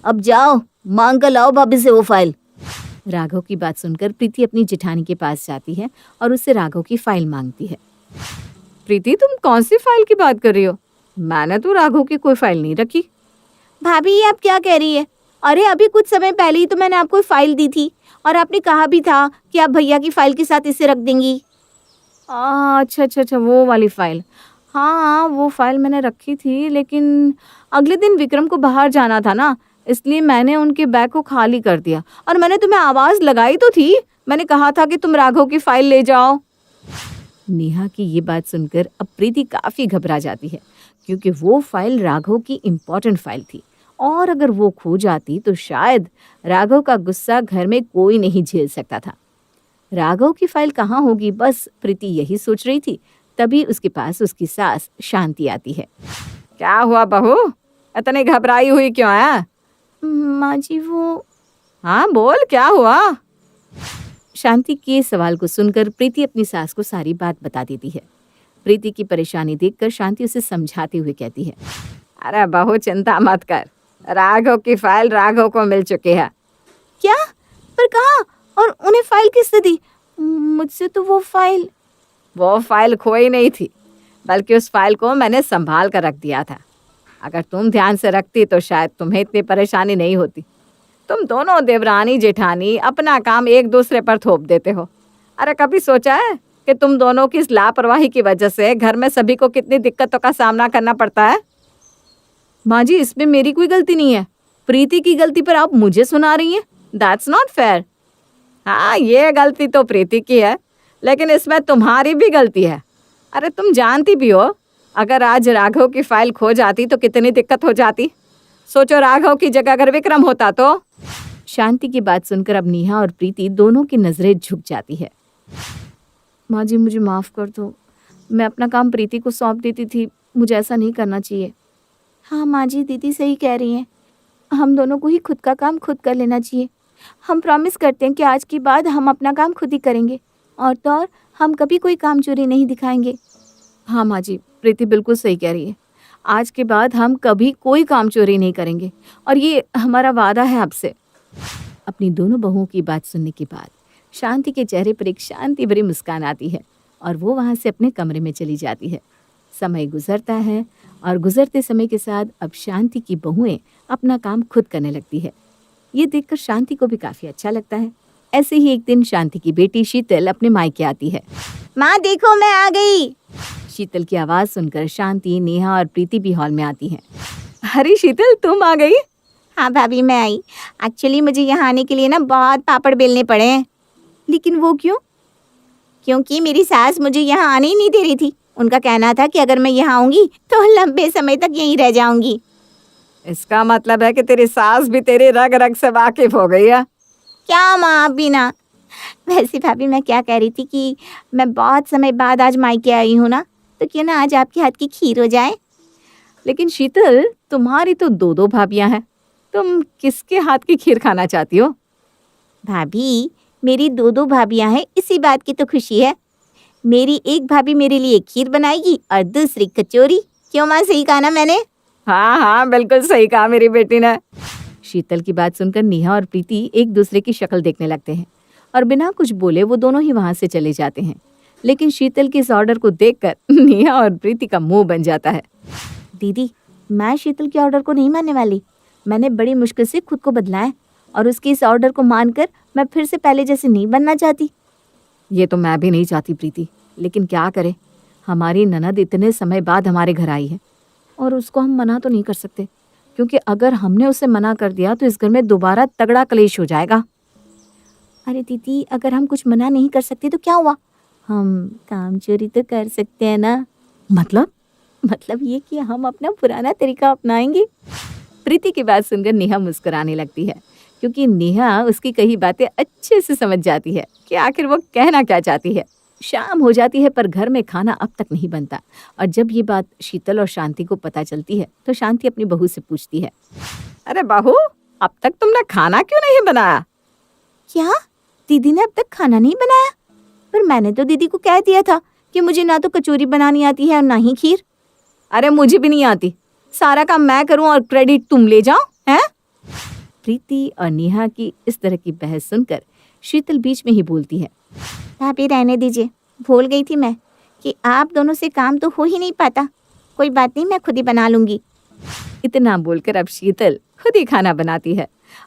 अब जाओ मांग कर लाओ भाभी से वो फाइल। राघव की बात सुनकर प्रीति अपनी जेठानी के पास जाती है और उससे राघव की फाइल मांगती है। प्रीति, तुम कौन सी फाइल की बात कर रही हो? मैंने तो राघव की कोई फाइल नहीं रखी। भाभी ये आप क्या कह रही है? अरे अभी कुछ समय पहले ही तो मैंने आपको फाइल दी थी और आपने कहा भी था कि आप भैया की फाइल के साथ इसे रख देंगी। अच्छा अच्छा अच्छा, वो वाली फाइल। हाँ, वो फाइल मैंने रखी थी, लेकिन अगले दिन विक्रम को बाहर जाना था ना, इसलिए मैंने उनके बैग को खाली कर दिया। और मैंने तुम्हें आवाज लगाई तो थी, मैंने कहा था कि तुम राघव की फाइल ले जाओ। नेहा की ये बात सुनकर अब प्रीति काफी घबरा जाती है, क्योंकि वो फाइल राघव की इम्पोर्टेंट फाइल थी और अगर वो खो जाती तो शायद राघव का गुस्सा घर में कोई नहीं झेल सकता था। राघव की फाइल कहाँ होगी, बस प्रीति यही सोच रही थी। तभी उसके पास उसकी सास शांति आती है। क्या हुआ बहू, इतनी घबराई हुई क्यों है? माँ जी वो। हाँ बोल, क्या हुआ? शांति के सवाल को सुनकर प्रीति अपनी सास को सारी बात बता देती है। प्रीति की परेशानी देखकर शांति उसे समझाते हुए कहती है, अरे बहू चिंता मत कर, राघव की फाइल राघव को मिल चुकी है। क्या? पर कहाँ? और उन्हें फाइल किसने दी? मुझसे तो वो फाइल खोई नहीं थी, बल्कि उस फाइल को मैंने संभाल कर रख दिया था। अगर तुम ध्यान से रखती तो शायद तुम्हें इतनी परेशानी नहीं होती। तुम दोनों देवरानी जेठानी अपना काम एक दूसरे पर थोप देते हो। अरे कभी सोचा है कि तुम दोनों की इस लापरवाही की वजह से घर में सभी को कितनी दिक्कतों का सामना करना पड़ता है? माँ जी, इसमें मेरी कोई गलती नहीं है। प्रीति की गलती पर आप मुझे सुना रही हैं? That's not fair. हाँ, ये गलती तो प्रीति की है, लेकिन इसमें तुम्हारी भी गलती है। अरे तुम जानती भी हो, अगर आज राघव की फाइल खो जाती तो कितनी दिक्कत हो जाती। सोचो, राघव की जगह अगर विक्रम होता तो। शांति की बात सुनकर अब नेहा और प्रीति दोनों की नजरें झुक जाती है। माँ जी, मुझे माफ़ कर दो, मैं अपना काम प्रीति को सौंप देती थी, मुझे ऐसा नहीं करना चाहिए। हाँ माँ जी, दीदी सही कह रही हैं, हम दोनों को ही खुद का काम खुद कर लेना चाहिए। हम प्रॉमिस करते हैं कि आज के बाद हम अपना काम खुद ही करेंगे और तो और हम कभी कोई काम चोरी नहीं दिखाएंगे। हाँ माँ जी, प्रीति बिल्कुल सही कह रही है। आज के बाद हम कभी कोई काम चोरी नहीं करेंगे और ये हमारा वादा है आपसे। अपनी दोनों बहुओं की बात सुनने के बाद शांति के चेहरे पर एक शांति भरी मुस्कान आती है और वो वहाँ से अपने कमरे में चली जाती है। समय गुजरता है और गुजरते समय के साथ अब शांति की बहुएं अपना काम खुद करने लगती है। ये देखकर शांति को भी काफ़ी अच्छा लगता है। ऐसे ही एक दिन शांति की बेटी शीतल अपने मायके आती है। माँ देखो, मैं आ गई। शीतल की आवाज़ सुनकर शांति, नेहा और प्रीति भी हॉल में आती हैं। अरे शीतल, तुम आ गई? हाँ भाभी, मैं आई। एक्चुअली मुझे यहाँ आने के लिए ना बहुत पापड़ बेलने पड़े हैं। लेकिन वो क्यों? क्योंकि मेरी सास मुझे यहाँ आने ही नहीं दे रही थी। उनका कहना था कि अगर मैं यहाँ आऊँगी तो लंबे समय तक यहीं रह जाऊँगी। इसका मतलब है कि तेरी सास भी तेरे रग रग से वाकिफ हो गई है। क्या माँ, आप भी ना। वैसे भाभी मैं क्या कह रही थी कि मैं बहुत समय बाद आज मायके आई हूँ ना, तो क्यों ना आज आपके हाथ की खीर हो जाए। लेकिन शीतल, तुम्हारी तो दो दो भाभियां हैं, तुम किसके हाथ की खीर खाना चाहती हो? भाभी मेरी दो दो भाभियां हैं, इसी बात की तो खुशी है। मेरी एक भाभी मेरे लिए खीर बनाएगी और दूसरी कचौरी। क्यों माँ, सही कहा ना मैंने? हाँ हाँ, बिल्कुल सही कहा मेरी बेटी ने। शीतल की बात सुनकर नेहा और प्रीति एक दूसरे की शक्ल देखने लगते हैं और बिना कुछ बोले वो दोनों ही वहां से चले जाते हैं। लेकिन शीतल के इस ऑर्डर को देखकर नेहा और प्रीति का मुंह बन जाता है। दीदी, मैं शीतल के ऑर्डर को नहीं मानने वाली। मैंने बड़ी मुश्किल से खुद को बदला है और उसके इस ऑर्डर को मानकर मैं फिर से पहले जैसे नहीं बनना चाहती। ये तो मैं भी नहीं चाहती प्रीति, लेकिन क्या करें, हमारी ननद इतने समय बाद हमारे घर आई है और उसको हम मना तो नहीं कर सकते, क्योंकि अगर हमने उसे मना कर दिया तो इस घर में दोबारा तगड़ा कलेश हो जाएगा। अरे दीदी, अगर हम कुछ मना नहीं कर सकते तो क्या हुआ, हम काम चोरी तो कर सकते हैं ना। मतलब ये कि हम अपना पुराना तरीका अपनाएंगे। प्रीति की बात सुनकर नेहा मुस्कुराने लगती है, क्योंकि नेहा उसकी कही बातें अच्छे से समझ जाती है कि आखिर वो कहना क्या चाहती है। शाम हो जाती है पर घर में खाना अब तक नहीं बनता और जब ये बात शीतल और शांति को पता चलती है तो शांति अपनी बहू से पूछती है, अरे बहू, अब तक तुमने खाना क्यों नहीं बनाया? क्या? दीदी ने अब तक खाना नहीं बनाया? पर मैंने तो दीदी को कह दिया था कि मुझे ना तो कचौरी बनानी आती है और ना ही खीर। अरे मुझे भी नहीं आती, सारा काम मैं करूं और क्रेडिट तुम ले जाओ, हैं? प्रीति और नेहा की इस तरह की बहस सुनकर शीतल बीच में ही बोलती है, भाभी रहने दीजिए, भूल गई थी मैं कि आप दोनों से काम तो हो ही नहीं पाता। कोई बात नहीं, मैं खुद ही बना लूंगी। इतना बोलकर अब शीतल खुद ही खाना बनाती है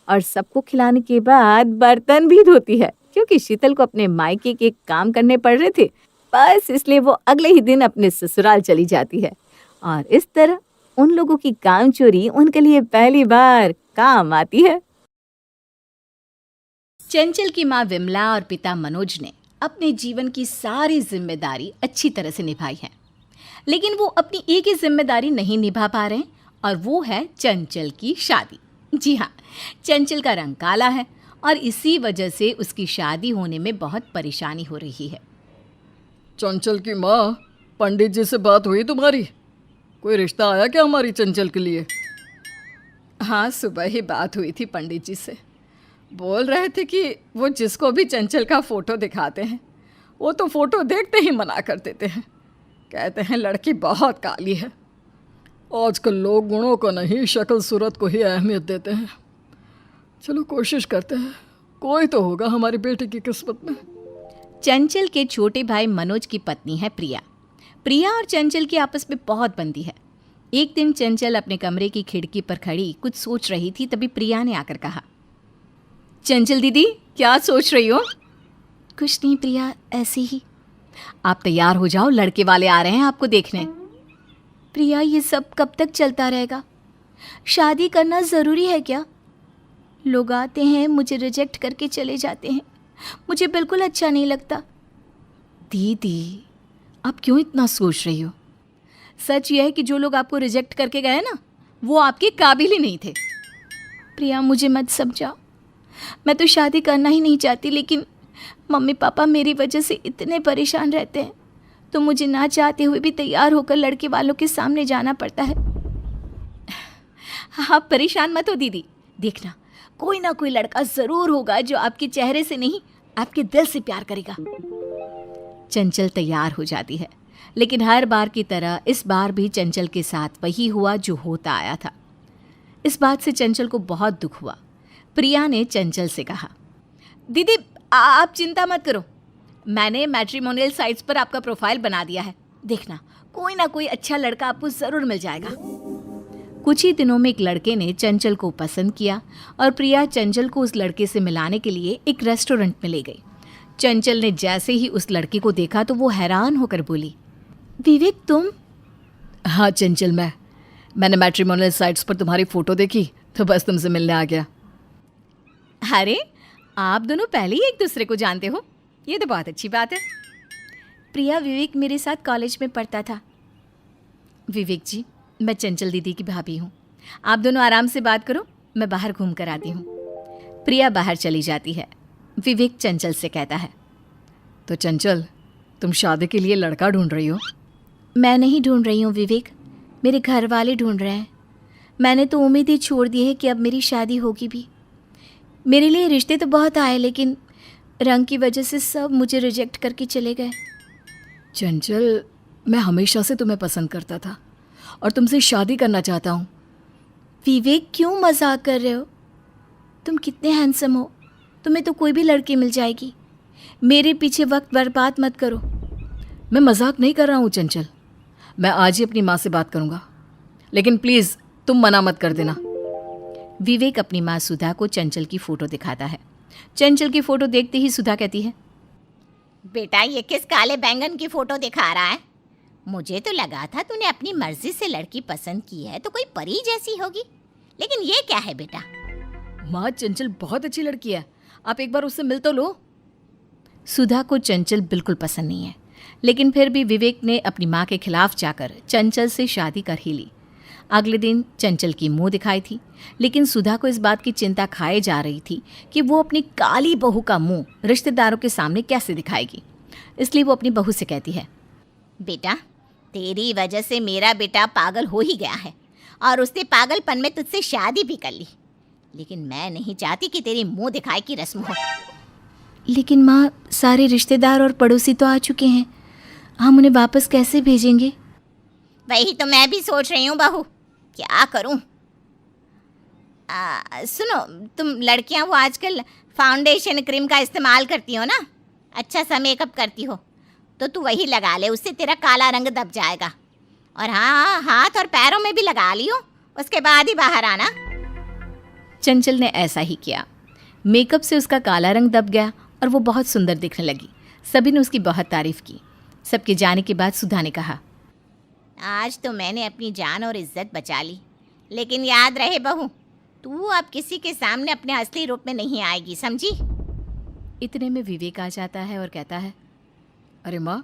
और सबको खिलाने के बाद बर्तन भी धोती है, क्योंकि शीतल को अपने मायके के काम करने पड़ रहे थे, बस इसलिए वो अगले ही दिन अपने ससुराल चली जाती है। और इस तरह उन लोगों की काम चोरी उनके लिए पहली बार काम आती है। चंचल की माँ विमला और पिता मनोज ने अपने जीवन की सारी जिम्मेदारी अच्छी तरह से निभाई है, लेकिन वो अपनी एक ही जिम्मेदारी नहीं निभा पा रहे हैं, और वो है चंचल की शादी। जी हाँ, चंचल का रंग काला है और इसी वजह से उसकी शादी होने में बहुत परेशानी हो रही है। चंचल की माँ, पंडित जी से बात हुई तुम्हारी? कोई रिश्ता आया क्या हमारी चंचल के लिए? हाँ, सुबह ही बात हुई थी पंडित जी से। बोल रहे थे कि वो जिसको भी चंचल का फ़ोटो दिखाते हैं वो तो फ़ोटो देखते ही मना कर देते हैं, कहते हैं लड़की बहुत काली है। आजकल लोग गुणों को नहीं, शक्ल सूरत को ही अहमियत देते हैं। चलो कोशिश करते हैं, कोई तो होगा हमारी बेटी की किस्मत में। चंचल के छोटे भाई मनोज की पत्नी है प्रिया। प्रिया और चंचल की आपस में बहुत बनती है। एक दिन चंचल अपने कमरे की खिड़की पर खड़ी कुछ सोच रही थी, तभी प्रिया ने आकर कहा, चंचल दीदी क्या सोच रही हो? कुछ नहीं प्रिया, ऐसे ही। आप तैयार हो जाओ, लड़के वाले आ रहे हैं आपको देखने। प्रिया, ये सब कब तक चलता रहेगा? शादी करना ज़रूरी है क्या? लोग आते हैं, मुझे रिजेक्ट करके चले जाते हैं, मुझे बिल्कुल अच्छा नहीं लगता। दीदी आप क्यों इतना सोच रही हो? सच यह है कि जो लोग आपको रिजेक्ट करके गए ना, वो आपके काबिल ही नहीं थे। प्रिया, मुझे मत समझाओ, मैं तो शादी करना ही नहीं चाहती, लेकिन मम्मी पापा मेरी वजह से इतने परेशान रहते हैं, तो मुझे ना चाहते हुए भी तैयार होकर लड़के वालों के सामने जाना पड़ता है। आप परेशान मत हो दीदी, देखना कोई ना कोई लड़का ज़रूर होगा जो आपके चेहरे से नहीं आपके दिल से प्यार करेगा। चंचल तैयार हो जाती है, लेकिन हर बार की तरह इस बार भी चंचल के साथ वही हुआ जो होता आया था। इस बात से चंचल को बहुत दुख हुआ। प्रिया ने चंचल से कहा, दीदी आप चिंता मत करो, मैंने मैट्रिमोनियल साइट्स पर आपका प्रोफाइल बना दिया है, देखना कोई ना कोई अच्छा लड़का आपको ज़रूर मिल जाएगा। कुछ ही दिनों में एक लड़के ने चंचल को पसंद किया और प्रिया चंचल को उस लड़के से मिलाने के लिए एक रेस्टोरेंट में ले गई। चंचल ने जैसे ही उस लड़के को देखा तो वो हैरान होकर बोली, विवेक तुम? हाँ चंचल, मैंने मैट्रिमोनियल साइट्स पर तुम्हारी फ़ोटो देखी तो बस तुमसे मिलने आ गया। अरे आप दोनों पहले ही एक दूसरे को जानते हो, ये तो बहुत अच्छी बात है। प्रिया, विवेक मेरे साथ कॉलेज में पढ़ता था। विवेक जी, मैं चंचल दीदी की भाभी हूँ, आप दोनों आराम से बात करो, मैं बाहर घूम कर आती हूँ। प्रिया बाहर चली जाती है। विवेक चंचल से कहता है, तो चंचल तुम शादी के लिए लड़का ढूंढ रही हो? मैं नहीं ढूंढ रही हूँ विवेक, मेरे घर वाले ढूंढ रहे हैं। मैंने तो उम्मीद ही छोड़ दी है कि अब मेरी शादी होगी भी। मेरे लिए रिश्ते तो बहुत आए, लेकिन रंग की वजह से सब मुझे रिजेक्ट करके चले गए। चंचल, मैं हमेशा से तुम्हें पसंद करता था और तुमसे शादी करना चाहता हूँ। विवेक, क्यों मजाक कर रहे हो? तुम कितने हैंडसम हो, तुम्हें तो कोई भी लड़की मिल जाएगी। मेरे पीछे वक्त बर्बाद मत करो। मैं मजाक नहीं कर रहा हूँ चंचल, मैं आज ही अपनी माँ से बात करूँगा, लेकिन प्लीज़ तुम मना मत कर देना। विवेक अपनी माँ सुधा को चंचल की फ़ोटो दिखाता है। चंचल की फ़ोटो देखते ही सुधा कहती है, बेटा ये किस काले बैंगन की फोटो दिखा रहा है? मुझे तो लगा था तूने अपनी मर्जी से लड़की पसंद की है तो कोई परी जैसी होगी, लेकिन ये क्या है बेटा? माँ, चंचल बहुत अच्छी लड़की है, आप एक बार उससे मिल तो लो। सुधा को चंचल बिल्कुल पसंद नहीं है, लेकिन फिर भी विवेक ने अपनी माँ के खिलाफ जाकर चंचल से शादी कर ही ली। अगले दिन चंचल की मुंह दिखाई थी, लेकिन सुधा को इस बात की चिंता खाए जा रही थी कि वो अपनी काली बहू का मुंह रिश्तेदारों के सामने कैसे दिखाएगी। इसलिए वो अपनी बहू से कहती है, बेटा तेरी वजह से मेरा बेटा पागल हो ही गया है और उसने पागलपन में तुझसे शादी भी कर ली, लेकिन मैं नहीं चाहती कि तेरी मुंह दिखाए की रस्म हो। लेकिन माँ, सारे रिश्तेदार और पड़ोसी तो आ चुके हैं, हम उन्हें वापस कैसे भेजेंगे? वही तो मैं भी सोच रही हूँ बहू, क्या करूँ। सुनो, तुम लड़कियाँ वो आजकल फाउंडेशन क्रीम का इस्तेमाल करती हो ना, अच्छा सा मेकअप करती हो, तो तू वही लगा ले, उससे तेरा काला रंग दब जाएगा। और हाँ, हाथ और पैरों में भी लगा लियो, उसके बाद ही बाहर आना। चंचल ने ऐसा ही किया। मेकअप से उसका काला रंग दब गया और वो बहुत सुंदर दिखने लगी। सभी ने उसकी बहुत तारीफ की। सबके जाने के बाद सुधा ने कहा, आज तो मैंने अपनी जान और इज्जत बचा ली, लेकिन याद रहे बहू, तू अब किसी के सामने अपने असली रूप में नहीं आएगी, समझी? इतने में विवेक आ जाता है और कहता है, अरे माँ,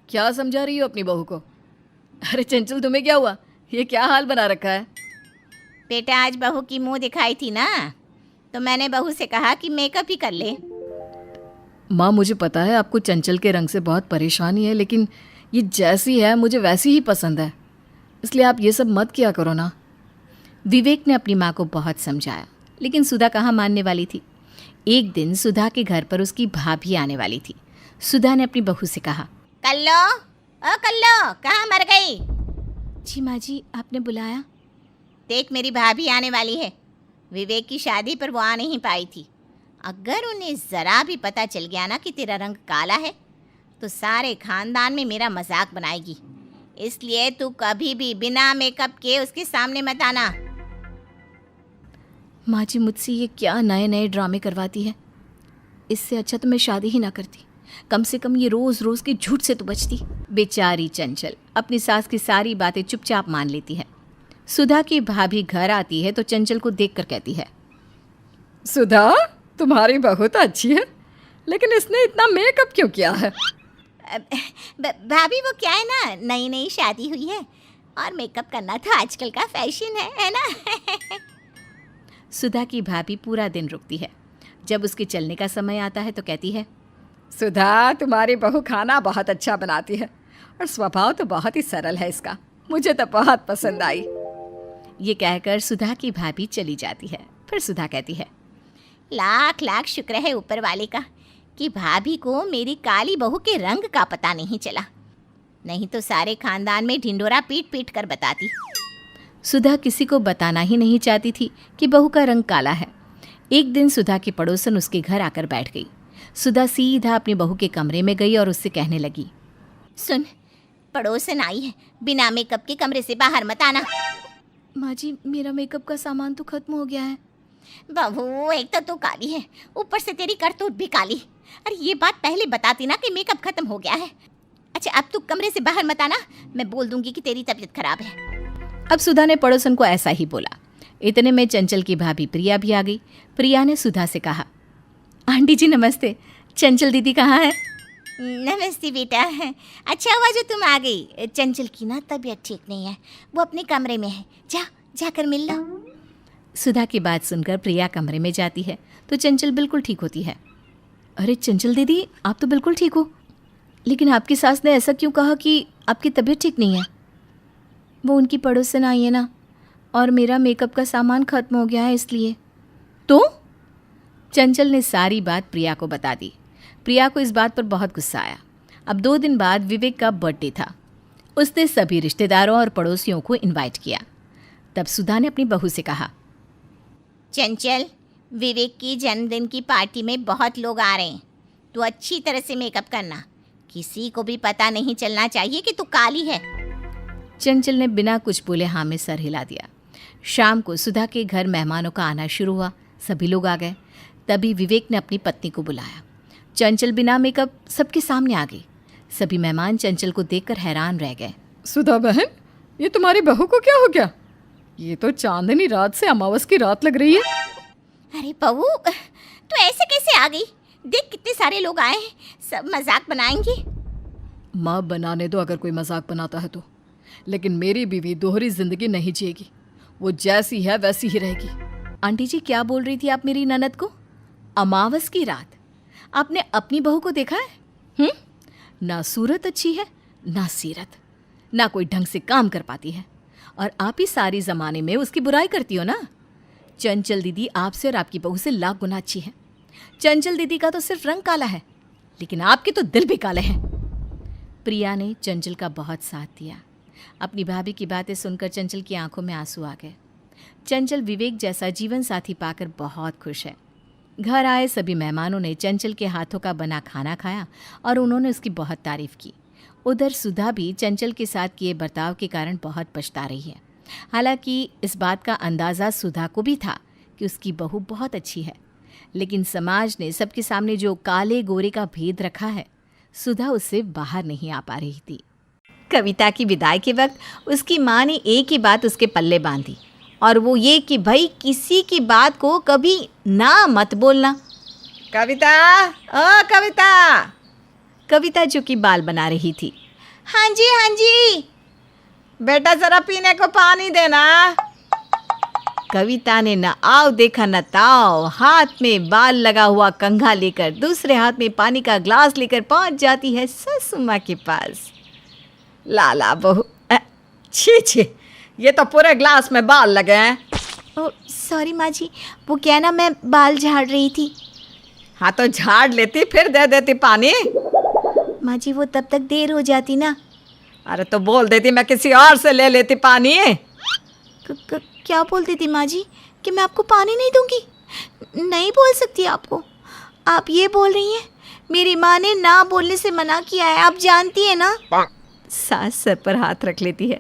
क्या समझा रही हो अपनी बहू को? अरे चंचल, तुम्हें क्या हुआ? ये क्या हाल बना रखा है? बेटा, आज बहू की मुंह दिखाई थी ना, तो मैंने बहू से कहा कि मेकअप ही कर ले। माँ, मुझे पता है आपको चंचल के रंग से बहुत परेशानी है, लेकिन ये जैसी है मुझे वैसी ही पसंद है, इसलिए आप ये सब मत किया करो ना। विवेक ने अपनी माँ को बहुत समझाया, लेकिन सुधा कहाँ मानने वाली थी। एक दिन सुधा के घर पर उसकी भाभी आने वाली थी। सुधा ने अपनी बहू से कहा, कल्लो, ओ कल्लो, कहाँ मर गई? जी माँ जी, आपने बुलाया? देख, मेरी भाभी आने वाली है। विवेक की शादी पर वो आ नहीं पाई थी। अगर उन्हें ज़रा भी पता चल गया ना कि तेरा रंग काला है, तो सारे खानदान में मेरा मजाक बनाएगी। इसलिए तू कभी भी बिना मेकअप के उसके सामने मत आना। माँ जी, मुझसे ये क्या नए नए ड्रामे करवाती है। इससे अच्छा तो मैं शादी ही ना करती। कम से कम ये रोज़ रोज़ के झूठ से तो बचती। बेचारी चंचल अपनी सास की सारी बातें चुपचाप मान लेती है। सुधा की भाभी घर आती है तो चंचल को देखकर कहती है, सुधा, तुम्हारी बहू तो अच्छी है, लेकिन इसने इतना मेकअप क्यों किया है? भाभी, वो क्या है ना, नई नई शादी हुई है और मेकअप करना तो आजकल का फैशन है ना? सुधा की भाभी पूरा दिन रुकती है। जब उसके चलने का समय आता है तो कहती है, सुधा, तुम्हारी बहू खाना बहुत अच्छा बनाती है और स्वभाव तो बहुत ही सरल है इसका, मुझे तो बहुत पसंद आई। ये कहकर सुधा की भाभी चली जाती है। फिर सुधा कहती है, लाख लाख शुक्र है ऊपर वाले का कि भाभी को मेरी काली बहू के रंग का पता नहीं चला, नहीं तो सारे खानदान में ढिंडोरा पीट पीट कर बताती। सुधा किसी को बताना ही नहीं चाहती थी कि बहू का रंग काला है। एक दिन सुधा की पड़ोसन उसके घर आकर बैठ गई। सुधा सीधा अपनी बहू के कमरे में गई और उससे कहने लगी, सुन, पड़ोसन आई है, बिना मेकअप के कमरे से बाहर मत आना। माँ जी, मेरा मेकअप का सामान तो खत्म हो गया है। बहू, एक तो तू काली है, ऊपर से तेरी करतूत भी काली। अरे ये बात पहले बताती ना कि मेकअप खत्म हो गया है। अच्छा, अब तू कमरे से बाहर मत आना, मैं बोल दूंगी कि तेरी तबीयत खराब है। अब सुधा ने पड़ोसन को ऐसा ही बोला। इतने में चंचल की भाभी प्रिया भी आ गई। प्रिया ने सुधा से कहा, आंटी जी नमस्ते, चंचल दीदी कहाँ है? नमस्ते बेटा, अच्छा हुआ जो तुम आ गई। चंचल की ना तबीयत ठीक नहीं है, वो अपने कमरे में है, जाकर मिल लो। सुधा की बात सुनकर प्रिया कमरे में जाती है तो चंचल बिल्कुल ठीक होती है। अरे चंचल दीदी, आप तो बिल्कुल ठीक हो, लेकिन आपकी सास ने ऐसा क्यों कहा कि आपकी तबीयत ठीक नहीं है? वो उनकी पड़ोसन आई है ना, और मेरा मेकअप का सामान ख़त्म हो गया है इसलिए। तो चंचल ने सारी बात प्रिया को बता दी। प्रिया को इस बात पर बहुत गुस्सा आया। अब 2 दिन बाद विवेक का बर्थडे था। उसने सभी रिश्तेदारों और पड़ोसियों को इनवाइट किया। तब सुधा ने अपनी बहू से कहा, चंचल, विवेक की जन्मदिन की पार्टी में बहुत लोग आ रहे हैं, तू अच्छी तरह से मेकअप करना, किसी को भी पता नहीं चलना चाहिए कि तू काली है। चंचल ने बिना कुछ बोले हाँ में सर हिला दिया। शाम को सुधा के घर मेहमानों का आना शुरू हुआ। सभी लोग आ गए। तभी विवेक ने अपनी पत्नी को बुलाया। चंचल बिना मेकअप सबके सामने आ गई। सभी मेहमान चंचल को देखकर हैरान रह गए। सुधा बहन, ये तुम्हारी बहू को क्या हो गया? ये तो चांदनी रात से अमावस की रात लग रही है। अरे बहू, तू ऐसे कैसे आ गई? देख कितने सारे लोग आए हैं, सब मजाक बनाएंगे। माँ, बनाने दो अगर कोई मजाक बनाता है तो, लेकिन मेरी बीवी दोहरी जिंदगी नहीं जिएगी, वो जैसी है वैसी ही रहेगी। आंटी जी, क्या बोल रही थी आप मेरी ननद को? अमावस की रात? आपने अपनी बहू को देखा है? ना सूरत अच्छी है, ना सीरत, ना कोई ढंग से काम कर पाती है, और आप ही सारी ज़माने में उसकी बुराई करती हो ना। चंचल दीदी आपसे और आपकी बहू से लाख गुना अच्छी है। चंचल दीदी का तो सिर्फ रंग काला है, लेकिन आपके तो दिल भी काले हैं। प्रिया ने चंचल का बहुत साथ दिया। अपनी भाभी की बातें सुनकर चंचल की आंखों में आंसू आ गए। चंचल विवेक जैसा जीवन साथी पाकर बहुत खुश है। घर आए सभी मेहमानों ने चंचल के हाथों का बना खाना खाया और उन्होंने उसकी बहुत तारीफ की। उधर सुधा भी चंचल के साथ किए बर्ताव के कारण बहुत पछता रही है। हालांकि इस बात का अंदाज़ा सुधा को भी था कि उसकी बहू बहुत अच्छी है, लेकिन समाज ने सबके सामने जो काले गोरे का भेद रखा है, सुधा उससे बाहर नहीं आ पा रही थी। कविता की विदाई के वक्त उसकी माँ ने एक ही बात उसके पल्ले बांधी, और वो ये कि भाई किसी की बात को कभी ना मत बोलना। कविता, ओ कविता। कविता जो कि बाल बना रही थी। हाँ जी बेटा, जरा पीने को पानी देना। कविता ने न आओ देखा न ताओ, हाथ में बाल लगा हुआ कंघा लेकर दूसरे हाथ में पानी का ग्लास लेकर पहुंच जाती है सासू माँ के पास। लाला बहू, छी छी, ये तो पूरे ग्लास में बाल लगे हैं। ओ सॉरी माँ जी, वो क्या ना, मैं बाल झाड़ रही थी। हाँ तो झाड़ लेती, फिर दे देती पानी। माँ जी वो तब तक देर हो जाती ना। अरे तो बोल देती, मैं किसी और से ले लेती पानी। क्या बोलती थी माँ जी कि मैं आपको पानी नहीं दूंगी? नहीं बोल सकती आपको। आप ये बोल रही हैं मेरी माँ ने ना बोलने से मना किया है, आप जानती है ना। सास सर पर हाथ रख लेती है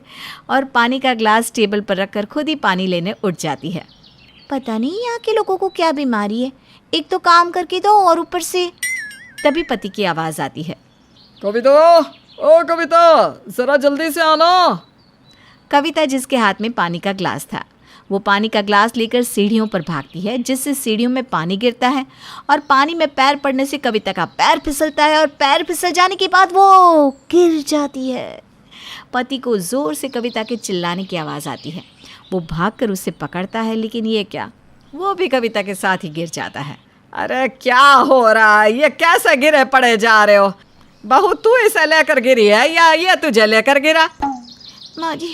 और पानी का ग्लास टेबल पर रखकर खुद ही पानी लेने उठ जाती है। पता नहीं यहाँ के लोगों को क्या बीमारी है, एक तो काम करके दो और ऊपर से। तभी पति की आवाज़ आती है। कविता, ओ कविता, जरा जल्दी से आना। कविता जिसके हाथ में पानी का ग्लास था, वो पानी का ग्लास लेकर सीढ़ियों पर भागती है, जिससे सीढ़ियों में पानी गिरता है और पानी में पैर पड़ने से कविता का पैर फिसलता है और पैर फिसल जाने के बाद वो गिर जाती है। पति को ज़ोर से कविता के चिल्लाने की आवाज़ आती है। वो भागकर उसे पकड़ता है, लेकिन ये क्या, वो भी कविता के साथ ही गिर जाता है। अरे क्या हो रहा है, ये कैसे गिरे पड़े जा रहे हो? बहू तू इसे लेकर गिरी है या ये तुझे लेकर गिरा? माँ जी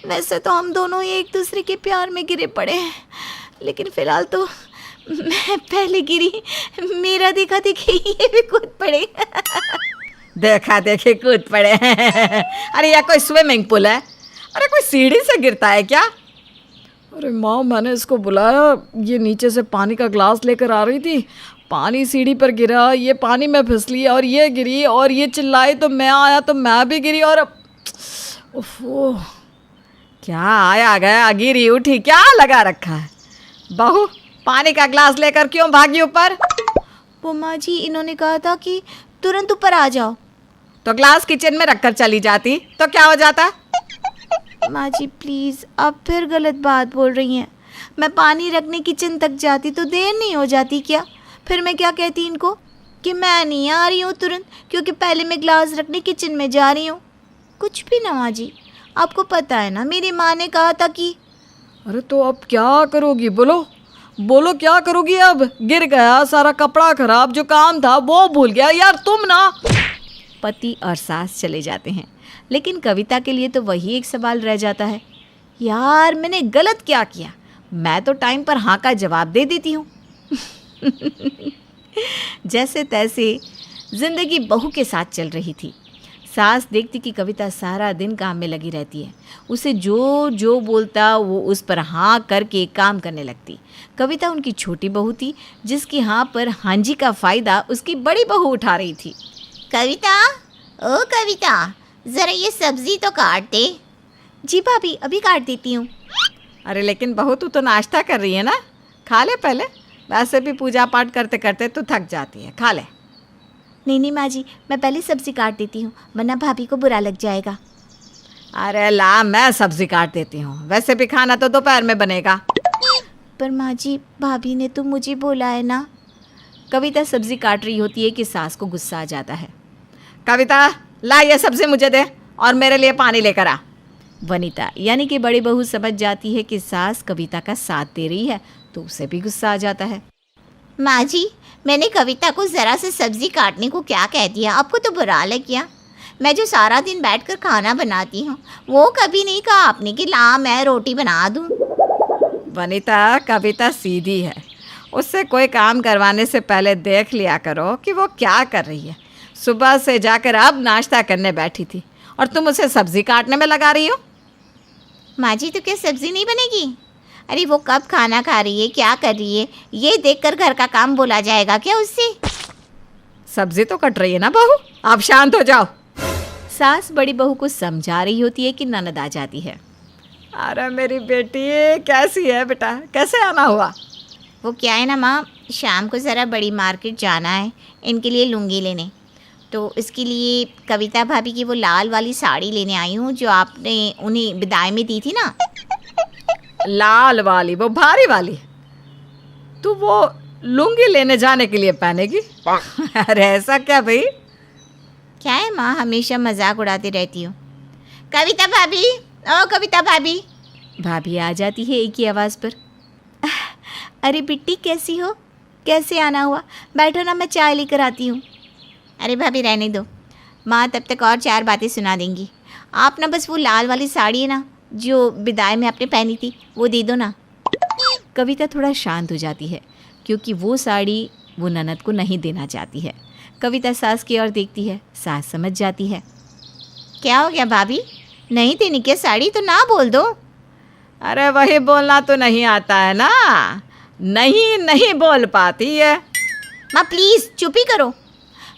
वैसे तो हम दोनों ही एक दूसरे के प्यार में गिरे पड़े हैं, लेकिन फिलहाल तो मैं पहले गिरी, मेरा देखा देखी ये भी कूद पड़े। देखा देखी कूद पड़े। अरे यह कोई स्विमिंग पूल है? अरे कोई सीढ़ी से गिरता है क्या? अरे माँ, मैंने इसको बुलाया, ये नीचे से पानी का ग्लास लेकर आ रही थी, पानी सीढ़ी पर गिरा, ये पानी में फिसली और ये गिरी और ये चिल्लाई तो मैं आया तो मैं भी गिरी और ओफो, क्या आया गया गिरी उठी क्या लगा रखा है? बहू पानी का ग्लास लेकर क्यों भागी ऊपर? वो माँ जी इन्होंने कहा था कि तुरंत ऊपर आ जाओ। तो ग्लास किचन में रखकर चली जाती तो क्या हो जाता? माँ जी प्लीज़, आप फिर गलत बात बोल रही हैं। मैं पानी रखने किचन तक जाती तो देर नहीं हो जाती क्या? फिर मैं क्या कहती इनको कि मैं नहीं आ रही हूँ तुरंत, क्योंकि पहले मैं ग्लास रखने किचन में जा रही हूँ। कुछ भी ना माँ जी, आपको पता है ना मेरी माँ ने कहा था कि। अरे तो अब क्या करोगी? बोलो बोलो, क्या करोगी? अब गिर गया, सारा कपड़ा खराब, जो काम था वो भूल गया यार तुम ना। पति और सास चले जाते हैं, लेकिन कविता के लिए तो वही एक सवाल रह जाता है, यार मैंने गलत क्या किया? मैं तो टाइम पर हाँ का जवाब दे देती हूँ। जैसे तैसे जिंदगी बहू के साथ चल रही थी। सास देखती कि कविता सारा दिन काम में लगी रहती है, उसे जो जो बोलता वो उस पर हाँ करके काम करने लगती। कविता उनकी छोटी बहू थी, जिसकी हाँ पर हाँ जी का फ़ायदा उसकी बड़ी बहू उठा रही थी। कविता, ओ कविता, ज़रा ये सब्ज़ी तो काट दे। जी भाभी अभी काट देती हूँ। अरे लेकिन बहू तू तो नाश्ता कर रही है ना, खा ले पहले। वैसे भी पूजा पाठ करते करते तू थक जाती है, खा ले। नहीं माँ जी, मैं पहले सब्ज़ी काट देती हूँ, वरना भाभी को बुरा लग जाएगा। अरे ला, मैं सब्ज़ी काट देती हूँ, वैसे भी खाना तो दोपहर में बनेगा। पर माँ जी भाभी ने तो मुझे बोला है ना। कविता सब्ज़ी काट रही होती है कि सास को गुस्सा आ जाता है। कविता ला ये सब्ज़ी मुझे दे और मेरे लिए पानी लेकर आ। वनिता यानी कि बड़ी बहू समझ जाती है कि सास कविता का साथ दे रही है, तो उसे भी गुस्सा आ जाता है। माँ जी, मैंने कविता को ज़रा से सब्ज़ी काटने को क्या कह दिया? आपको तो बुरा लग गया? मैं जो सारा दिन बैठकर खाना बनाती हूँ, वो कभी नहीं कहा आपने कि ला मैं रोटी बना दूँ। वनिता, कविता सीधी है उससे कोई काम करवाने से पहले देख लिया करो कि वो क्या कर रही है। सुबह से जाकर अब नाश्ता करने बैठी थी और तुम उसे सब्जी काटने में लगा रही हो। माँ जी, तो क्या सब्जी नहीं बनेगी? अरे वो कब खाना खा रही है, क्या कर रही है, ये देखकर घर का काम बोला जाएगा क्या उससे? सब्जी तो कट रही है ना बहू, आप शांत हो जाओ। सास बड़ी बहू को समझा रही होती है कि ननद आ जाती है। अरे मेरी बेटी कैसी है बेटा, कैसे आना हुआ? वो क्या है ना माँ, शाम को ज़रा बड़ी मार्केट जाना है इनके लिए लुंगी लेने, तो इसके लिए कविता भाभी की वो लाल वाली साड़ी लेने आई हूँ जो आपने उन्हें विदाई में दी थी ना। लाल वाली, वो भारी वाली? तू वो लुंगी लेने जाने के लिए पहनेगी? अरे ऐसा क्या भाई? क्या है माँ, हमेशा मजाक उड़ाती रहती हूँ। कविता भाभी, ओ कविता भाभी। भाभी आ जाती है एक ही आवाज़ पर। अरे बिट्टी कैसी हो, कैसे आना हुआ? बैठो ना, मैं चाय लेकर आती हूँ। अरे भाभी रहने दो, माँ तब तक और 4 बातें सुना देंगी। आप ना बस वो लाल वाली साड़ी है ना जो विदाई में आपने पहनी थी, वो दे दो ना। कविता थोड़ा शांत हो जाती है क्योंकि वो साड़ी वो ननद को नहीं देना चाहती है। कविता सास की ओर देखती है, सास समझ जाती है। क्या हो गया भाभी, नहीं देनी क्या साड़ी? तो ना बोल दो। अरे वही बोलना तो नहीं आता है ना, नहीं बोल पाती है। माँ प्लीज़ चुप ही करो।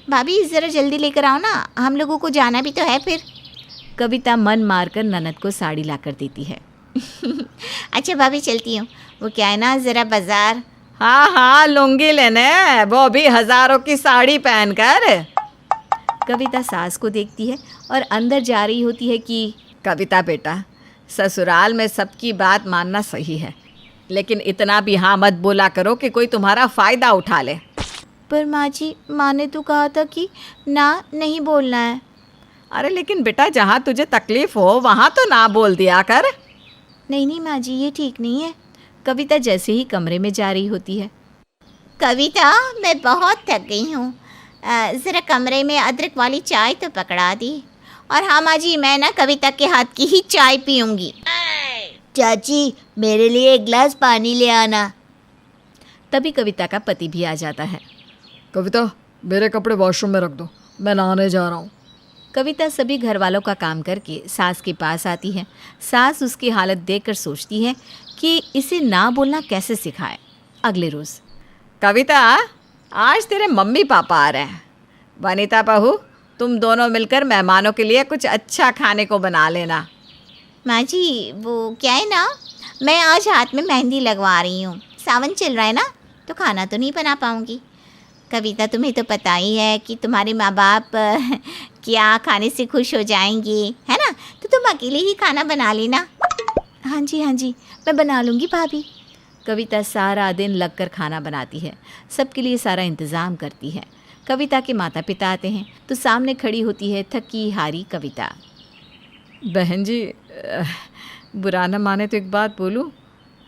भाभी ज़रा जल्दी लेकर आओ ना, हम लोगों को जाना भी तो है फिर। कविता मन मारकर ननद को साड़ी लाकर देती है। अच्छा भाभी चलती हूँ, वो क्या है ना ज़रा बाज़ार। हाँ लुंगी लेने, वो भी हज़ारों की साड़ी पहनकर। कविता सास को देखती है और अंदर जा रही होती है कि कविता बेटा, ससुराल में सबकी बात मानना सही है, लेकिन इतना भी हाँ मत बोला करो कि कोई तुम्हारा फ़ायदा उठा ले। पर माँ जी, माँ ने तो कहा था कि ना नहीं बोलना है। अरे लेकिन बेटा, जहाँ तुझे तकलीफ़ हो वहाँ तो ना बोल दिया कर। नहीं माँ जी, ये ठीक नहीं है। कविता जैसे ही कमरे में जा रही होती है। कविता, मैं बहुत थक गई हूँ, ज़रा कमरे में अदरक वाली चाय तो पकड़ा दी। और हाँ माँ जी, मैं ना कविता के हाथ की ही चाय पीऊँगी। चाची, मेरे लिए एक गिलास पानी ले आना। तभी कविता का पति भी आ जाता है। कविता, मेरे कपड़े वॉशरूम में रख दो, मैं नहाने जा रहा हूँ। कविता सभी घर वालों का काम करके सास के पास आती है। सास उसकी हालत देखकर सोचती है कि इसे ना बोलना कैसे सिखाए। अगले रोज़, कविता आज तेरे मम्मी पापा आ रहे हैं। वनीता बहू, तुम दोनों मिलकर मेहमानों के लिए कुछ अच्छा खाने को बना लेना। माँ जी, वो क्या है ना, मैं आज हाथ में मेहंदी लगवा रही हूँ, सावन चल रहा है ना, तो खाना तो नहीं बना पाऊँगी। कविता, तुम्हें तो पता ही है कि तुम्हारे माँ बाप क्या खाने से खुश हो जाएंगे, है ना, तो तुम अकेले ही खाना बना लेना। हाँ जी, मैं बना लूँगी भाभी। कविता सारा दिन लगकर खाना बनाती है, सबके लिए सारा इंतज़ाम करती है। कविता के माता पिता आते हैं तो सामने खड़ी होती है थकी हारी कविता। बहन जी, बुरा न माने तो एक बात बोलूं?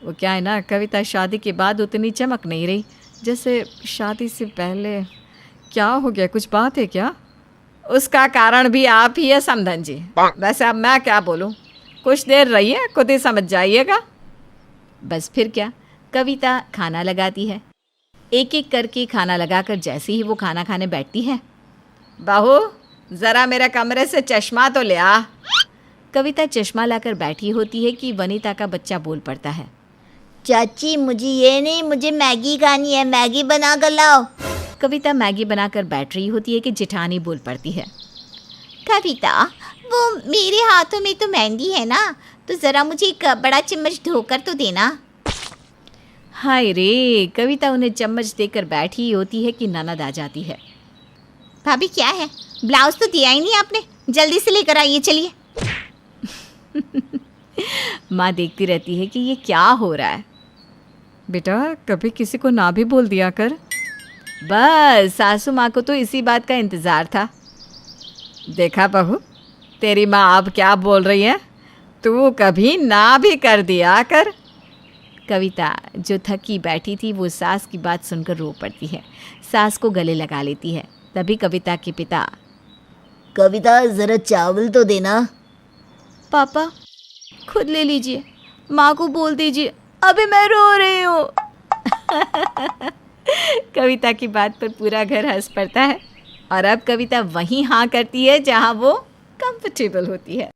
वो क्या है ना, कविता शादी के बाद उतनी चमक नहीं रही जैसे शादी से पहले। क्या हो गया, कुछ बात है क्या? उसका कारण भी आप ही है समधन जी। वैसे अब मैं क्या बोलूं, कुछ देर रहिए, खुद ही समझ जाइएगा। बस फिर क्या, कविता खाना लगाती है। एक एक करके खाना लगाकर जैसे ही वो खाना खाने बैठती है, बहू ज़रा मेरे कमरे से चश्मा तो ले आ। कविता चश्मा लाकर बैठी होती है कि वनीता का बच्चा बोल पड़ता है। चाची, मुझे ये नहीं, मुझे मैगी खानी है, मैगी बना कर लाओ। कविता मैगी बनाकर बैठ रही होती है कि जेठानी बोल पड़ती है। कविता, वो मेरे हाथों में तो मेहंदी है ना, तो ज़रा मुझे एक बड़ा चम्मच धोकर तो देना। हाय रे, कविता उन्हें चम्मच देकर बैठी होती है कि ननद आ जाती है। भाभी क्या है, ब्लाउज तो दिया ही नहीं आपने, जल्दी से लेकर आइए, चलिए। माँ देखती रहती है कि ये क्या हो रहा है। बेटा, कभी किसी को ना भी बोल दिया कर। बस सासू माँ को तो इसी बात का इंतज़ार था। देखा बहू, तेरी माँ अब क्या बोल रही है, तू कभी ना भी कर दिया कर। कविता जो थकी बैठी थी वो सास की बात सुनकर रो पड़ती है, सास को गले लगा लेती है। तभी कविता के पिता, कविता, जरा चावल तो देना। पापा खुद ले लीजिए, माँ को बोल दीजिए, अभी मैं रो रही हूँ। कविता की बात पर पूरा घर हंस पड़ता है और अब कविता वहीं हाँ करती है जहाँ वो कंफर्टेबल होती है।